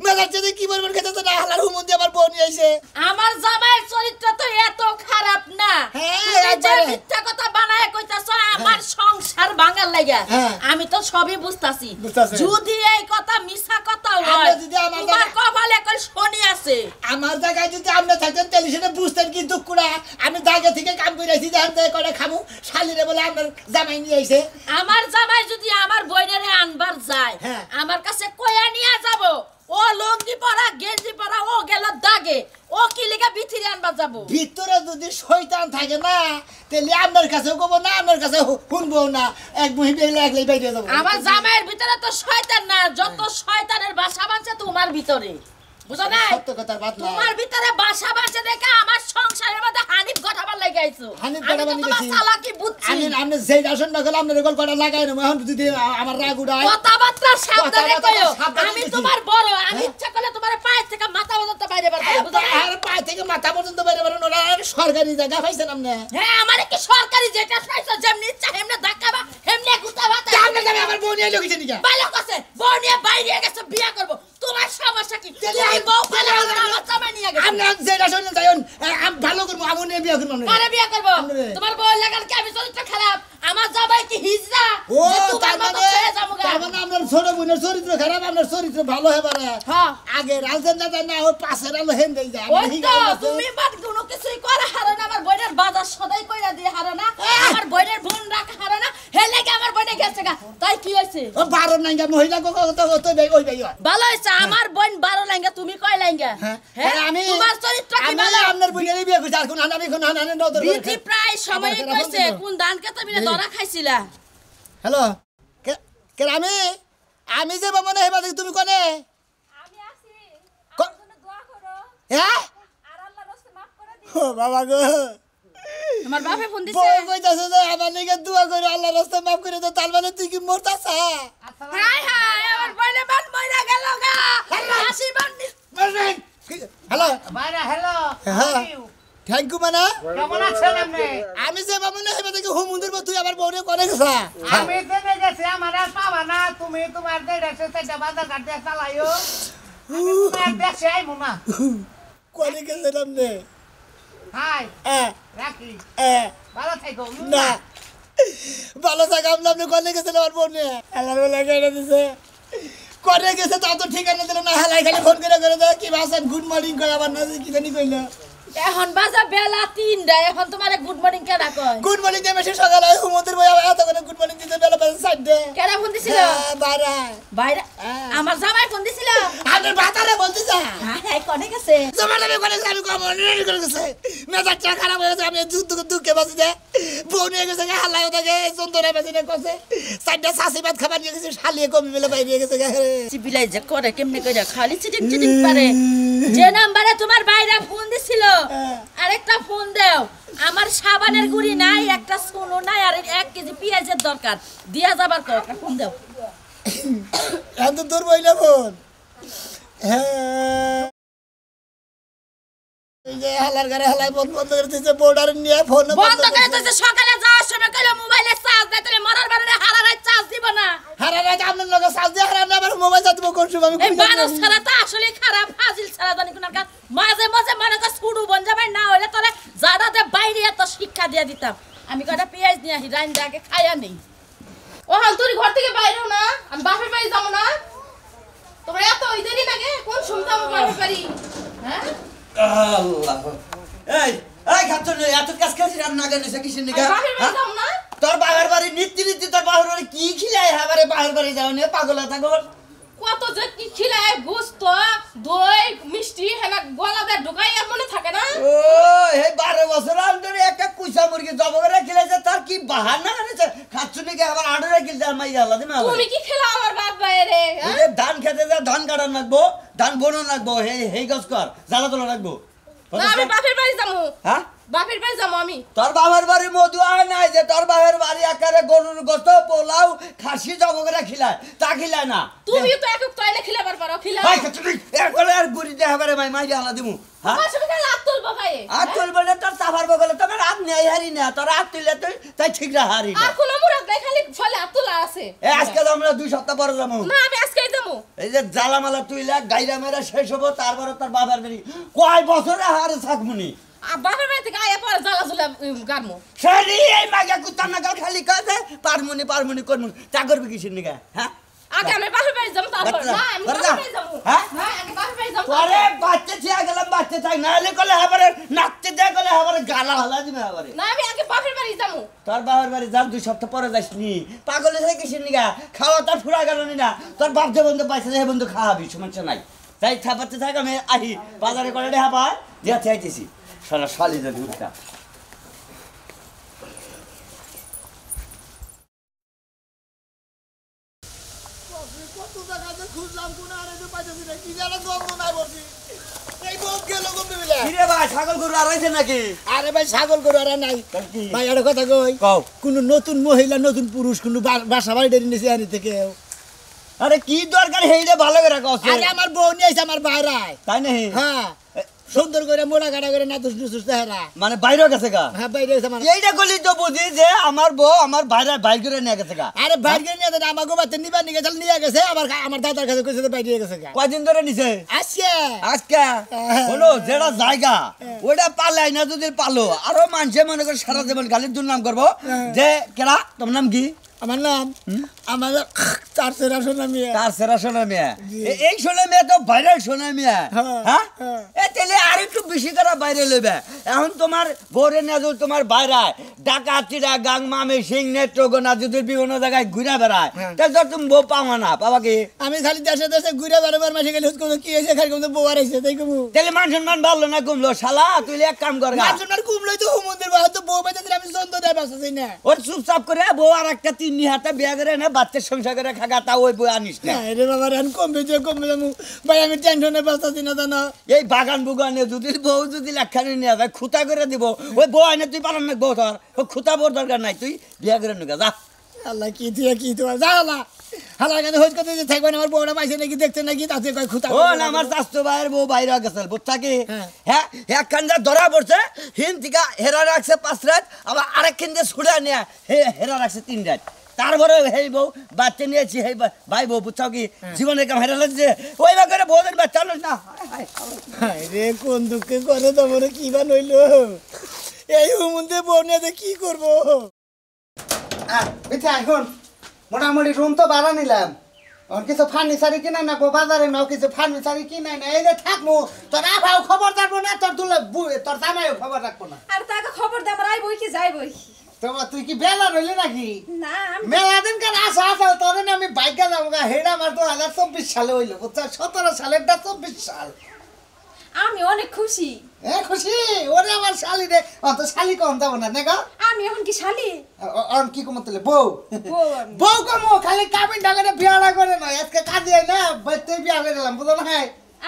[SPEAKER 3] মেজার যদি কি বলবেন খেতে না হালার হুমুন দিয়ে আমার বউ নিয়ে আইছে
[SPEAKER 7] আমার জামাইয়ের চরিত্র তো এত খারাপ না
[SPEAKER 3] হ্যাঁ,
[SPEAKER 7] তুমি যে
[SPEAKER 3] একবারে।
[SPEAKER 7] মিথ্যা কথা বানায় কইতাছো আমার সংসার ভাঙার লাগা
[SPEAKER 3] হ্যাঁ।
[SPEAKER 7] আমি তো সবই বুঝতাছি
[SPEAKER 3] বুঝতাছেন।
[SPEAKER 7] যদি এই কথা মিছা কথা
[SPEAKER 3] আপনি
[SPEAKER 7] হয়
[SPEAKER 3] যদি আমার
[SPEAKER 7] তোমার
[SPEAKER 3] জায়গায়-
[SPEAKER 7] কপালে কল শনি আছে
[SPEAKER 3] আমার জায়গায় যদি আপনি থাকতেন তাহলে সেটা বুঝতেন কি দুঃখুরা আমি জায়গা থেকে কাম করে আইছি দেখেন তো করে খামু শালিরে বলে আপনার জামাই নিয়ে আইছে
[SPEAKER 7] আমার জামাই যদি আমার বইনেরে আনবার যায়
[SPEAKER 3] হ্যাঁ।
[SPEAKER 7] আমার কাছে কইয়া নিয়ে যাব ও লঙ্গি পরা গেঞ্জি পরা ও গেল দাগে ও কি লিগা বিথিরে আনবার যাব
[SPEAKER 3] ভিতরে যদি শয়তান থাকে না তাহলে আপনার কাছেও কব না আপনার কাছে শুনবো না এক মহিলা একলাই বাইরে যাবো
[SPEAKER 7] আমার জামাইয়ের ভিতরে তো শয়তান না যত শয়তানের বাসা বাঁধছে তোমার ভিতরে বুঝো না
[SPEAKER 3] সত্য কথার বাত না
[SPEAKER 7] তোমার ভিতরে বাসা বাঁধছে দেখে আমার সংসারের মধ্যে হানিফ ঘটাবার লাগে আইছো
[SPEAKER 3] হানিফ
[SPEAKER 7] আমি তো
[SPEAKER 3] ঘটাবার
[SPEAKER 7] তোমার
[SPEAKER 3] লেগেছি।
[SPEAKER 7] চালাকি বুঝছি
[SPEAKER 3] আমি আপনি যেই আসন না গেলে আপনার রেকল কটা লাগাই না এখন যদি আমার রাগ উড়ায়
[SPEAKER 7] কথাবার্তা সাবধানে
[SPEAKER 3] কথাবার্তা
[SPEAKER 7] কইও
[SPEAKER 3] সাবধানে
[SPEAKER 7] আমি
[SPEAKER 3] বলছি।
[SPEAKER 7] তোমার বড় আমি ইচ্ছা করলে তোমার পায়ের থেকে মাথা পর্যন্ত বাইরে বার করব বুঝো না
[SPEAKER 3] আর পা থেকে মাথা পর্যন্ত বাইরে বেরোনো ওরা সরকারি জায়গা পাইছেন আপনি
[SPEAKER 7] হ্যাঁ আমারে কি সরকারি যেটা পাইছো যেমনি ইচ্ছা হেমনে ধাক্কাবা হেমনে গুতাবা
[SPEAKER 3] আপনি যাবে আমার বউ নিয়ে লোকেছে নিকা
[SPEAKER 7] ভালো কাছে বউ নিয়ে বাইরে গেছে বিয়া করব তোমার সমস্যা কি তুমি বউ পালে আমার জামাই নিয়ে গেছে
[SPEAKER 3] আপনি যেই আসন যাই আমি ভালো করবো আমি নিয়ে বিয়ে করবো
[SPEAKER 7] পরে বিয়া করবো
[SPEAKER 3] আমরে।
[SPEAKER 7] তোমার বউ লাগার কি আমি চরিত্র খারাপ আমার জামাই কি হিজড়া
[SPEAKER 3] ও
[SPEAKER 7] যে তোমার
[SPEAKER 3] তার
[SPEAKER 7] মতো
[SPEAKER 3] মানে
[SPEAKER 7] ছেড়ে যাবো গা?
[SPEAKER 3] তার মানে আপনার ছোট বোনের চরিত্র খারাপ আপনার চরিত্র ভালো হবে
[SPEAKER 7] হ্যাঁ।
[SPEAKER 3] আগে রাজেন দাদা না ওই পাশের আলো হেন দেই যায়
[SPEAKER 7] ওই তো তুমি বাদ কোনো কিছুই করে হারো না আমার বোনের বাজার সদাই কইরা দিয়ে হারো না আমার বোনের বোন রাখা হারো না হে লাগে আমার বোনে গেছে গা তাই কি হইছে
[SPEAKER 3] ও 12 নাইগা মহিলা কত তো দেই ওই দেই
[SPEAKER 7] ভালো হইছে আমার বোন 12 লাইঙ্গা তুমি কয় লাইঙ্গা হ্যাঁ
[SPEAKER 3] আমি
[SPEAKER 7] তোমার চরিত্র কি
[SPEAKER 3] আমি
[SPEAKER 7] ভালো
[SPEAKER 3] আপনার বোনের বিয়ে করছি আর কোন আমি কোন হানানে নদর
[SPEAKER 7] বিধি প্রায় সময় কইছে কোন ধানকে তুমি ধরা খাইছিলা
[SPEAKER 3] হ্যালো কে আমি যে বামনে হেবা তুমি কোনে
[SPEAKER 6] আমি আছি
[SPEAKER 3] ক-
[SPEAKER 6] আমার জন্য দোয়া করো
[SPEAKER 3] হ্যাঁ
[SPEAKER 6] আর আল্লাহর রাস্তায় maaf করে দিও
[SPEAKER 3] ও বাবা গো
[SPEAKER 7] আমার বাপে ফোন দিছে
[SPEAKER 3] বই কইতাছে যে আমার লিগে দোয়া করে আল্লাহর রাস্তায় মাফ করে দাও তার মানে তুই কি মরতাছ
[SPEAKER 7] হাই হাই ফাঁসি বান্দি
[SPEAKER 3] হ্যালো
[SPEAKER 5] বাইরে হ্যালো
[SPEAKER 3] হ্যাঁ থ্যাংক ইউ মানা
[SPEAKER 5] কেমন আছেন আপনি
[SPEAKER 3] আমি যে বাবু না হেবা থেকে হুমুন্দির তুই আবার বউরে করে গেছা
[SPEAKER 5] আমি দেনে গেছি আমার আর পাবা না তুমি তোমার দেড়শো চারটা বাজার কাটতে চালাইও তোমার দেশে আইমু না
[SPEAKER 3] করে গেছিলাম রে
[SPEAKER 5] হাই
[SPEAKER 3] এ
[SPEAKER 5] রাখি
[SPEAKER 3] এ
[SPEAKER 5] ভালো থাকো
[SPEAKER 3] না ভালো থাকা আপনি করে গেছিলাম আমার বোন আল্লাহ লাগাই দিছে করে গেছে তাও তো ঠিকানা দিল না হালাই খালি ফোন করে দেয় কি ভাষণ গুড মর্নিং করে আবার না কি জানি কইলো
[SPEAKER 7] এখন বাজা বেলা 3টা এখন তোমারে গুড মর্নিং কেডা কয়
[SPEAKER 3] গুড মর্নিং দেবে সে সকালে হুমুন্দির বই এত করে গুড মর্নিং দিতে বেলা বেলা সাইডে
[SPEAKER 7] কেডা ফোন দিছিল
[SPEAKER 3] বারা
[SPEAKER 7] বাইরে আমার জামাই ফোন দিছিল
[SPEAKER 3] আপনার বাতারে বলতে যা
[SPEAKER 7] হ্যাঁ কোনে গেছে
[SPEAKER 3] জমানা আমি করে আমি কম রেডি করে গেছে মেজাজটা খারাপ হয়ে গেছে আমি দুঃখে বাঁচি দে বউ নিয়ে গেছে হালাই ওটাকে চন্দনা বেঁচে নিয়ে কছে সাইডটা শাসি ভাত খাবার নিয়ে গেছে শালিয়ে কমি বেলে বাইরে গেছে
[SPEAKER 7] চিপিলাই যে করে কেমনে কইরা খালি চিটিক চিটিক পারে যে নাম্বারে তোমার বাইরে ফোন দিছিল আরেকটা ফোন দাও আমার সাবানের গুড়ি নাই একটা সোনো নাই আর 1 কেজি পেঁয়াজের দরকার দিয়া যাবার কো একটা ফোন দাও
[SPEAKER 3] এত দূর বইলা ফোন হ্যাঁ এই যে হালার ঘরে হালাই বন্ধ করে দিয়েছে বোর্ডার নিয়ে ফোন
[SPEAKER 7] বন্ধ করে তো সকালে যাওয়ার সময় কইলো মোবাইলে চার্জ দেয় তাহলে মরার বারে হারা রাত চার্জ দিব না
[SPEAKER 3] হারা রাত আপনার লগে সাজ দিয়ে হারা না আবার মোবাইল চালাতে কোন সময় আমি
[SPEAKER 7] এই মানুষ ছাড়া তো আসলে খারাপ ফাজিল ছাড়া জানি কোন কাজ মাঝে মাঝে মনে কর ছুড়ু বন যাবে না হইলে তোরে জাদাতে বাইরে এত শিক্ষা দিয়ে দিতাম আমি কয়টা পেঁয়াজ নিয়ে আহি রাইন দাকে খাইয়া নেই
[SPEAKER 6] ও হাল তুই ঘর থেকে বাইরেও না আমি বাপের বাড়ি যাবো না তোমরা এত ওই দেরি লাগে কোন শুনতে আমার বাপের বাড়ি হ্যাঁ
[SPEAKER 4] আল্লাহ এই এই খাচ্ছ না এত কাজ খাচ্ছি রান্না করে কিসের নিকা
[SPEAKER 6] আমি বাপের বাড়ি যাবো না
[SPEAKER 4] তোর বাবার বাড়ি নীতি নীতি তোর বাবার বাড়ি কি খিলাই হাবারে বাবার বাড়ি যাও নিয়ে পাগলা থাকো
[SPEAKER 6] কত যে কি খিলায় গোস্ত দই মিষ্টি হেনা গলা দিয়ে ঢুকাই আর মনে থাকে না
[SPEAKER 4] ও এই 12 বছর ধরে একটা কুইসা মুরগি জব করে খিলাইছে তার কি বাহানা করেছে খাচ্ছ নাকি আবার আড়ে গিলতে মাই আল্লাহ দিমা
[SPEAKER 6] তুমি কি খেলা আমার বাপ বাইরে
[SPEAKER 4] এই ধান খেতে যা ধান কাটার লাগবো ধান বনন লাগবো হেই গছ কর জ্বালা তোলা লাগবো
[SPEAKER 6] না আমি বাপের বাড়ি যাবো
[SPEAKER 4] হ্যাঁ
[SPEAKER 6] বাপের বাড়ি যাবো আমি
[SPEAKER 4] তোর বাবার বাড়ি মধু আয় নাই যে তোর বাবার বাড়ি আকারে গরুর গোস্ত পোলাও খাসি জব করে খিলায় তা খিলায় না
[SPEAKER 6] তুমি তো এক টয়লে খিলাবার পারো খিলা
[SPEAKER 4] ভাই তুই একলে আর গুড়ি দে হাবারে মাই আল্লাহ দিমু হ্যাঁ
[SPEAKER 6] আমার সঙ্গে রাত তুলবো খাইয়ে
[SPEAKER 4] আর চলবে না তোর তাফার বগলে তোমার হাত নেই হারি না তোর হাত তুলে তুই তাই ঠিক না হারি না
[SPEAKER 6] আর কোন মুরাদ নাই খালি ফলে হাত তোলা আছে
[SPEAKER 4] এ আজকে তো আমরা 2 সপ্তাহ পরে যাবো
[SPEAKER 6] না আমি আজকেই যাবো
[SPEAKER 4] এই যে জালামালা তুইলা গাইরা মেরা শেষ হবো তারপরে তোর বাবার বাড়ি কয় বছরে হারে থাকবনি
[SPEAKER 6] আর বাপের বাড়ি থেকে আয়া পরে জ্বালা জ্বলা গারমো
[SPEAKER 4] সারি এই মাগা কুত্তা নাগাল খালি কাজে পারমুনি করমু তা করবি কিসের নিগা হ্যাঁ
[SPEAKER 6] আগে আমি বাপের বাড়ি যাবো তারপর
[SPEAKER 4] বাচ্চা,
[SPEAKER 6] না আমি
[SPEAKER 4] বাচ্চা।
[SPEAKER 6] বাপের বাড়ি যাবো
[SPEAKER 4] হ্যাঁ?
[SPEAKER 6] না আমি বাপের বাড়ি যাবো
[SPEAKER 4] পরে বাচ্চা ছিয়া গেলাম বাচ্চা থাক নাহলে কলে হাবারে নাচতে দেয় কলে হাবারে গালা হালা দিবে হাবারে
[SPEAKER 6] না আমি আগে বাপের বাড়ি যাবো
[SPEAKER 4] তোর বাবার বাড়ি যার 2 সপ্তাহ পরে যাসনি পাগল হয়ে কিসের নিগা খাওয়া তার ফুরা গেল না তোর বাপ যে বন্ধু পাইছে সে বন্ধু খাওয়াবি সমস্যা নাই তাই থাপাতে থাক আমি আহি বাজারে করে রে হাবা দিয়া চাইতেছি সারা শালি যদি উঠতা
[SPEAKER 3] কত জায়গাতে খুঁজলাম কোন আরে তো পাইতেছি না কি জানা গন্ধ নাই বলছি এই বউ গেল গন্ধ মিলে
[SPEAKER 4] কিরে ভাই ছাগল গরু আর হইছে নাকি
[SPEAKER 3] আরে ভাই ছাগল গরু আর নাই
[SPEAKER 4] তার কি?
[SPEAKER 3] ভাই একটা কথা কই
[SPEAKER 4] কও
[SPEAKER 3] কোন নতুন মহিলা নতুন পুরুষ কোন বাসা বাড়ি ডেরি নিছে আনি থেকে
[SPEAKER 4] আরে কি দরকার হেইলে ভালো করে কস
[SPEAKER 3] আরে আমার বউ নিয়ে আইছে আমার বাইরায়
[SPEAKER 4] তাই নাহি
[SPEAKER 3] হ্যাঁ সুন্দর করে মোড়া কাটা করে না দুস হেরা
[SPEAKER 4] মানে বাইরে গেছে গা
[SPEAKER 3] হ্যাঁ বাইরে আছে আমার
[SPEAKER 4] এইটা কলি তো বুঝি যে আমার বউ আমার বাইরে বাইর করে নিয়ে গেছে গা
[SPEAKER 3] আরে বাইরে নিয়ে দেন আমাকে বাতে নিবা নিয়ে গেছে নিয়ে গেছে আমার দাদার কাছে কইছে তো বাইরে গেছে গা
[SPEAKER 4] কয়দিন ধরে নিছে
[SPEAKER 3] আজকে
[SPEAKER 4] আজকে হলো যেটা জায়গা ওটা পালাই না যদি পালো আরো মানুষে মনে করে সারা জীবন গালির দুর্নাম করবো যে কেরা তোমার নাম কি
[SPEAKER 3] আমার নাম আমার চার সেরা সোনা মেয়ে
[SPEAKER 4] তার সেরা সোনা মেয়ে এই সোনা মেয়ে তো ভাইরাল সোনা মেয়ে
[SPEAKER 3] হ্যাঁ,
[SPEAKER 4] হ্যাঁ
[SPEAKER 3] হ্যাঁ।
[SPEAKER 4] এ তাহলে আর একটু বেশি করে বাইরে লইবে এখন তোমার বোরে না যদি তোমার বাইরে ডাকাতিরা গাং মামে সিং নেত্রগোনা যদি বিভিন্ন জায়গায় ঘুরে বেড়ায় তাহলে তো তুমি বউ পাওয়া না পাবা কি
[SPEAKER 3] আমি খালি দেশে দেশে ঘুরে বেড়াবার মাসে গেলে কি হয়েছে খালি কিন্তু বউ আইছে তাই কমু
[SPEAKER 4] তাহলে মান সম্মান ভালো না কমলো শালা তুই এক কাম কর গা
[SPEAKER 3] আপনার কুমলাই তো হুমন্দির বাহার তো বউ বেঁচে দিলে আমি চন্দ্র দেয় বাঁচাচ্ছি না
[SPEAKER 4] ওর চুপচাপ করে বউ আর একটা 3 হাতে বিয়া করে না বাচ্চার সংসার করে খাগা তা ওই বই আনিস না
[SPEAKER 3] রে বাবা রান কমবে যাবো ভাই আমি টেনশনে বাঁচাচ্ছি না জানো
[SPEAKER 4] এই বাগান বুগানে যদি বউ যদি লেখানি নিয়ে যায় খুঁতা করে দিব ওই বউ আনে তুই পালন না বউ তোর খুঁতা বোর দরকার নাই তুই বিয়া করে নিগা যা
[SPEAKER 3] আল্লাহ কি তুই যা আল্লাহ হালার কাছে হইজ করতে থাকবেন আমার বউটা পাইছে নাকি দেখছে নাকি তাতে কয় খুঁতা
[SPEAKER 4] ও না আমার চাচতো ভাইয়ের বউ বাইরে গেছে বুঝছা কি
[SPEAKER 3] হ্যাঁ।
[SPEAKER 4] হ্যাঁ একখান যা ধরা পড়ছে হিন থেকে হেরা রাখছে 5 রাত আবার আরেকখান যে ছুড়ে নিয়ে হেরা রাখছে 3 রাত তারপরে হেই বউ বাচ্চা নিয়েছি হেই ভাই বউ বুঝছাও কি জীবনের কাম হেরা লাগছে ওই বা করে বউদের বাচ্চা হলো না
[SPEAKER 3] রে কোন দুঃখে করে তোমার কি বা নইল এই হুমুন্দে বউ নিয়ে কি করবো
[SPEAKER 5] বুঝছা এখন মোটামুটি রুম তো ভাড়া নিলাম আর কিছু ফার্নিচারি কিনা না বাজারে নাও কিছু ফার্নিচারি কিনাই না এই যে থাকবো তোর আভাও খবর রাখবো না তোর দুলে তোর জামাইও খবর রাখবো না
[SPEAKER 6] আর তাকে খবর দে আমার আইবই কি যাইবই
[SPEAKER 5] তোমার তুই কি বেলা রইলি নাকি
[SPEAKER 6] না
[SPEAKER 5] মেলা দিন কেন আসা আসা তোর আমি বাইকে যাবো গা হেডা আমার 2024 সালে হইলো বুঝছা 17 সালেরটা 24 সাল
[SPEAKER 6] আমি অনেক খুশি
[SPEAKER 5] খুশি ওরে আমার শালি রে তো শালি কম যাবো না নেগা
[SPEAKER 6] আমি এখন কি শালি
[SPEAKER 5] আর কি কম তাহলে বউ
[SPEAKER 6] বউ আমি।
[SPEAKER 5] বউ কমো খালি কাবিন ডাকারে বিয়াটা করে না আজকে কাজে না বাইতে বিয়া করে দিলাম বুঝো না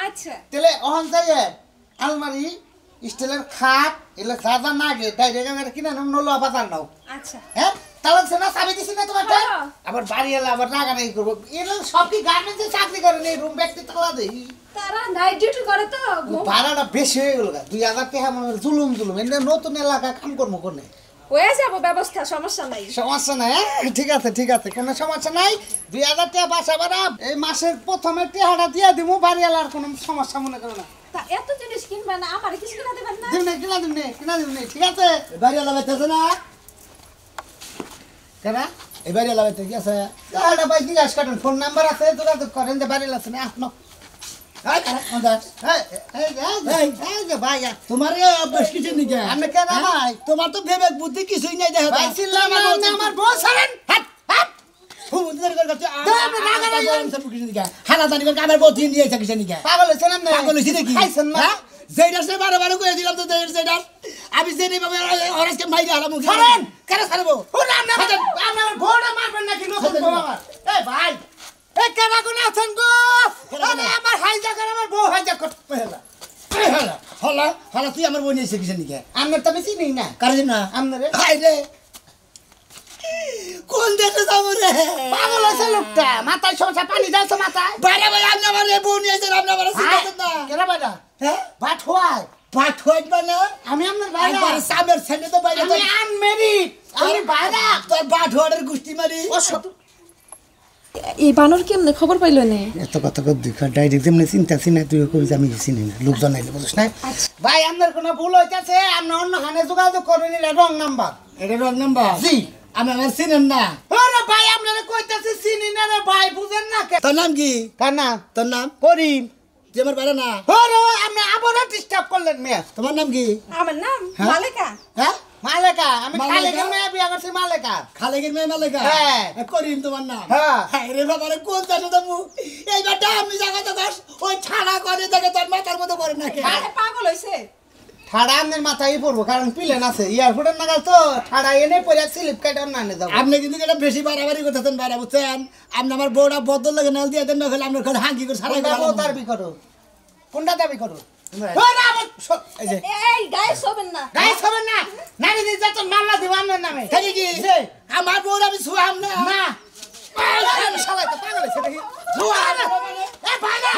[SPEAKER 6] আচ্ছা
[SPEAKER 5] তাহলে অহন যাইয়ে আলমারি স্টিলের খাট এলে যা যা নাগে ডাইরেক্ট কিনা নলো বাজার নাও
[SPEAKER 6] আচ্ছা
[SPEAKER 5] হ্যাঁ তাহলে সেনা চাবি দিছি না তোমার
[SPEAKER 6] হ্যাঁ।
[SPEAKER 5] আবার বাড়ি এলে আবার রাগারাগি করবো এরা সব কি গার্মেন্টসে চাকরি করে নেই রুম ব্যক্তি তালা দেই
[SPEAKER 6] তারা নাইট ডিউটি করে তো ঘুম
[SPEAKER 5] ভাড়াটা বেশি হয়ে গেল 2000 টাকা মনে জুলুম এমনি নতুন এলাকা কাম কর্ম করে
[SPEAKER 6] হয়ে যাব ব্যবস্থা সমস্যা নাই
[SPEAKER 5] সমস্যা নাই ঠিক আছে কোনো সমস্যা নাই 2000 টাকা বাসা ভাড়া এই মাসের প্রথমে টাকাটা দিয়ে দিব বাড়ি এলার কোনো সমস্যা মনে করো না
[SPEAKER 6] তা এত জিনিস কিনবে না আমার কিছু কিনা দেবেন না
[SPEAKER 5] দিন নে ঠিক আছে
[SPEAKER 3] বাড়ি লাগাইতেছে না
[SPEAKER 5] কেন
[SPEAKER 3] এই বাড়ি লাগাইতে কি আছে
[SPEAKER 5] তাহলে ভাই জিজ্ঞাসা করেন ফোন নাম্বার আছে যোগাযোগ করেন যে বাড়ি লাগছে না আপনো এই যে ভাই
[SPEAKER 3] তোমার অভ্যাস কিছু নিকে
[SPEAKER 5] আপনি কেন ভাই
[SPEAKER 3] তোমার তো বিবেক বুদ্ধি কিছুই নাই দেখা
[SPEAKER 5] ভাই চিল্লাম না, আপনি আমার বউ ছাড়েন হাট হাট
[SPEAKER 3] হালাদানি করে আমার বউ দিয়ে থাকিস নিকে
[SPEAKER 5] পাগল হয়েছেন আপনি
[SPEAKER 3] পাগল হইছি নাকি
[SPEAKER 5] খাইছেন না
[SPEAKER 3] হ্যাঁ যেটা সে বারে বারে কইয়া দিলাম তো যেটা আমি জেনে ভাবে অরেজকে মাইরে হালামু
[SPEAKER 5] ছাড়েন।
[SPEAKER 3] কেন ছাড়বো
[SPEAKER 5] ও না আপনি আমার বউটা মারবেন নাকি নতুন বউ আমার এই ভাই এই কেন কোন আছেন গো আরে আমার হাইজা করে আমার বউ হাইজা করতে হলো
[SPEAKER 3] হলা হলা তুই আমার বউ নিয়ে শিখিস নিকে
[SPEAKER 5] আপনার তো আমি চিনি না
[SPEAKER 3] কারণ না
[SPEAKER 5] আপনারে
[SPEAKER 3] হাই রে কোন দেশে যাবো রে
[SPEAKER 5] পাগল হয়েছে লোকটা মাথায় সমস্যা পানি দাও তো মাথায়
[SPEAKER 3] বাইরে ভাই আপনি আমার বউ নিয়ে এসেছেন আপনি আমার শিখাচ্ছেন না
[SPEAKER 5] কেন বাইরা
[SPEAKER 3] হ্যাঁ
[SPEAKER 5] ভাত হওয়ায়
[SPEAKER 3] পাঠ হইত মানে
[SPEAKER 5] আমি আপনার বাইরা
[SPEAKER 3] একবার সাবের ছেলে তো বাইরে
[SPEAKER 5] আমি আনমেরিড আমি বাইরা
[SPEAKER 3] তোর পাঠ হওয়ার গুষ্টি মারি
[SPEAKER 6] এই বানর কেমনে খবর পাইলো নে
[SPEAKER 5] এত কথা কর দেখা ডাইরেক্ট যেমনি চিন্তা চিনা তুই কবি আমি চিনি না লোক জানাইলে বুঝছ না ভাই আপনার কোনো ভুল হইতাছে আপনি অন্য খানে যোগাযোগ করবেন এটা রং নাম্বার
[SPEAKER 3] এটা রং নাম্বার
[SPEAKER 5] জি
[SPEAKER 3] আমি আমার চিনেন না
[SPEAKER 5] ওরে ভাই আপনারা কইতাছে চিনি না রে ভাই বুঝেন না কে
[SPEAKER 3] তোর নাম কি
[SPEAKER 5] কার না
[SPEAKER 3] তোর নাম
[SPEAKER 5] করিম
[SPEAKER 3] যে আমার বাইরে না
[SPEAKER 5] ওরে আপনি আবার ডিস্টার্ব করলেন মেয়ে
[SPEAKER 3] তোমার নাম কি
[SPEAKER 6] আমার নাম
[SPEAKER 3] হ্যাঁ?
[SPEAKER 6] মালেকা
[SPEAKER 3] হ্যাঁ
[SPEAKER 5] মালেকা আমি
[SPEAKER 3] মালেকা?
[SPEAKER 5] খালেকের মেয়ে বিয়া করছি মালেকা
[SPEAKER 3] খালেগের মেয়ে মালেকা
[SPEAKER 5] হ্যাঁ।
[SPEAKER 3] করিম তোমার নাম
[SPEAKER 5] হ্যাঁ।
[SPEAKER 3] রে বাবা রে কোন জানো তুমি এই বাটা আমি জায়গা তো গাছ ওই ছাড়া করে দেখে তোর মাথার মতো পড়ে না কে
[SPEAKER 6] আরে পাগল হইছে
[SPEAKER 5] ঠাড়া আপনার মাথায় পড়বো কারণ পিলেন আছে এয়ারপোর্টের নাগাল তো ঠাড়া এনে পরে স্লিপ কাটে অন্য আনে যাবো
[SPEAKER 3] আপনি কিন্তু এটা বেশি বাড়াবাড়ি করতেছেন বাইরে বুঝছেন আপনি আমার বউটা বদল লাগে নাল দিয়ে দেন না হলে আপনার ঘরে হাঙ্কি করে ছাড়াই
[SPEAKER 5] কোনটা বউ দাবি করো কোনটা দাবি করো ওরে আমার
[SPEAKER 3] এই যে
[SPEAKER 6] এই গায়ে শোবেন না
[SPEAKER 5] গাইস হবে না নারী দিয়ে যত মামলা দিব আপনার নামে
[SPEAKER 3] থাকে কি
[SPEAKER 5] যে,
[SPEAKER 3] আমার বউটা আমি ছুয়াম না
[SPEAKER 5] না আমি শালা তো পাগল হইছে নাকি
[SPEAKER 3] ছুয়াম
[SPEAKER 5] এ বাইরা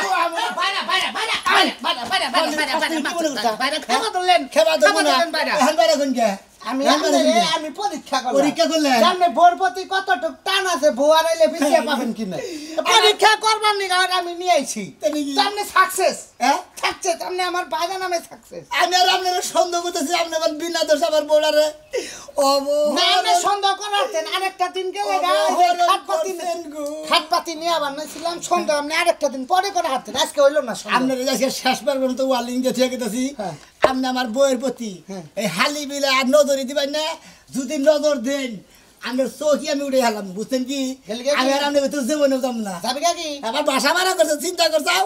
[SPEAKER 5] বাইরা বাইরা বাইরা বাইরা বাইরা বাইরা বাইরা বাইরা খাওয়া দিলেন
[SPEAKER 3] খেবা দেবো না
[SPEAKER 5] বাইরা
[SPEAKER 3] এখন বাইরে কোন কে
[SPEAKER 5] আমি
[SPEAKER 3] এখন বাইরে কোন কে?
[SPEAKER 5] আমি পরীক্ষা করলাম
[SPEAKER 3] পরীক্ষা করলেন?
[SPEAKER 5] সামনে ভোর প্রতি কতটুক টান আছে ভোয়ার আইলে পিছিয়ে পাবেন কিনা পরীক্ষা করবার নি আর আমি নিয়ে আইছি
[SPEAKER 3] তাই নাকি?
[SPEAKER 5] সামনে সাকসেস
[SPEAKER 3] হ্যাঁ
[SPEAKER 5] সাকসেস সামনে আমার বাইরা নামে সাকসেস
[SPEAKER 3] আমি আর আপনার সন্দেহ করতেছি আপনি আমার বিনা দোষ আমার বউটারে
[SPEAKER 5] না আমি সন্দেহ করাতেন আরেকটা দিন গেলে খাটপাতি নিয়ে আবার নাছিলাম সন্দেহ আপনি আরেকটা দিন পরে করে হাঁটতেন আজকে হইলো না সন্দেহ।
[SPEAKER 3] আপনার আজকে শেষ পারবেন তো ওয়ালিং দিয়ে থেকে গেছি
[SPEAKER 5] হ্যাঁ।
[SPEAKER 3] আপনি আমার বউয়ের প্রতি
[SPEAKER 5] হ্যাঁ।
[SPEAKER 3] এই হালি বিলে আর নজরই দিবেন না যদি নজর দেন আমার চোখই আমি উঠে গেলাম বুঝছেন কি
[SPEAKER 5] গেলি কি?
[SPEAKER 3] আমি আর আপনার তো জীবনেও যাম না
[SPEAKER 5] যাবি কাকি
[SPEAKER 3] আবার বাসা ভাড়া করছো চিন্তা করছাও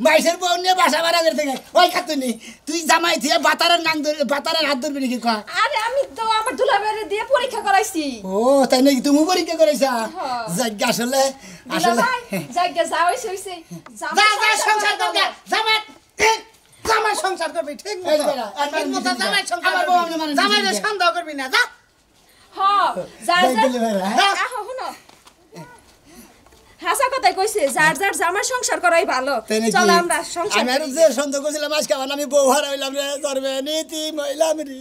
[SPEAKER 3] মাইসের বউ নিয়ে বাসা ভাড়া করে থেকে ওই খাতুনি তুই জামাই দিয়ে বাতারের নাং ধরে বাতারের হাত ধরবি নাকি কয়া
[SPEAKER 6] আরে আমি তো আমার দুলাভাইরে দিয়ে পরীক্ষা করাইছি
[SPEAKER 3] ও তাই নাকি তুমি পরীক্ষা করেছা
[SPEAKER 6] হ্যাঁ।
[SPEAKER 3] যাক আসলে আসলে
[SPEAKER 6] দুলাভাই জায়গা যাওয়াইছে হইছে
[SPEAKER 5] যা যা সংসার করবে জামাই জামাই সংসার করবি ঠিক
[SPEAKER 3] এই
[SPEAKER 5] মতো
[SPEAKER 3] বেটা, আর
[SPEAKER 5] ঠিক মতো
[SPEAKER 3] মানেন
[SPEAKER 5] জামাই
[SPEAKER 3] দিদি।
[SPEAKER 5] সংসার
[SPEAKER 3] আমার বউ আপনি মানেন
[SPEAKER 5] করবি জামাই
[SPEAKER 3] দিদি।
[SPEAKER 5] সন্দেহ করবি না যা
[SPEAKER 6] হ্যাঁ যা
[SPEAKER 3] যাই
[SPEAKER 6] যা
[SPEAKER 3] দিলে ভাইরা, হ্যাঁ?
[SPEAKER 6] আহো শুনো হাসা কথাই কইছে যার যার জামার সংসার করাই ভালো
[SPEAKER 3] তাই নাকি?
[SPEAKER 6] চলো আমরা সংসার
[SPEAKER 3] আমি আর
[SPEAKER 6] করি।
[SPEAKER 3] যে সন্দেহ করছিলাম আজকে আমার আমি বউ হারাইলাম রে ধরবে নীতি মহিলাম রে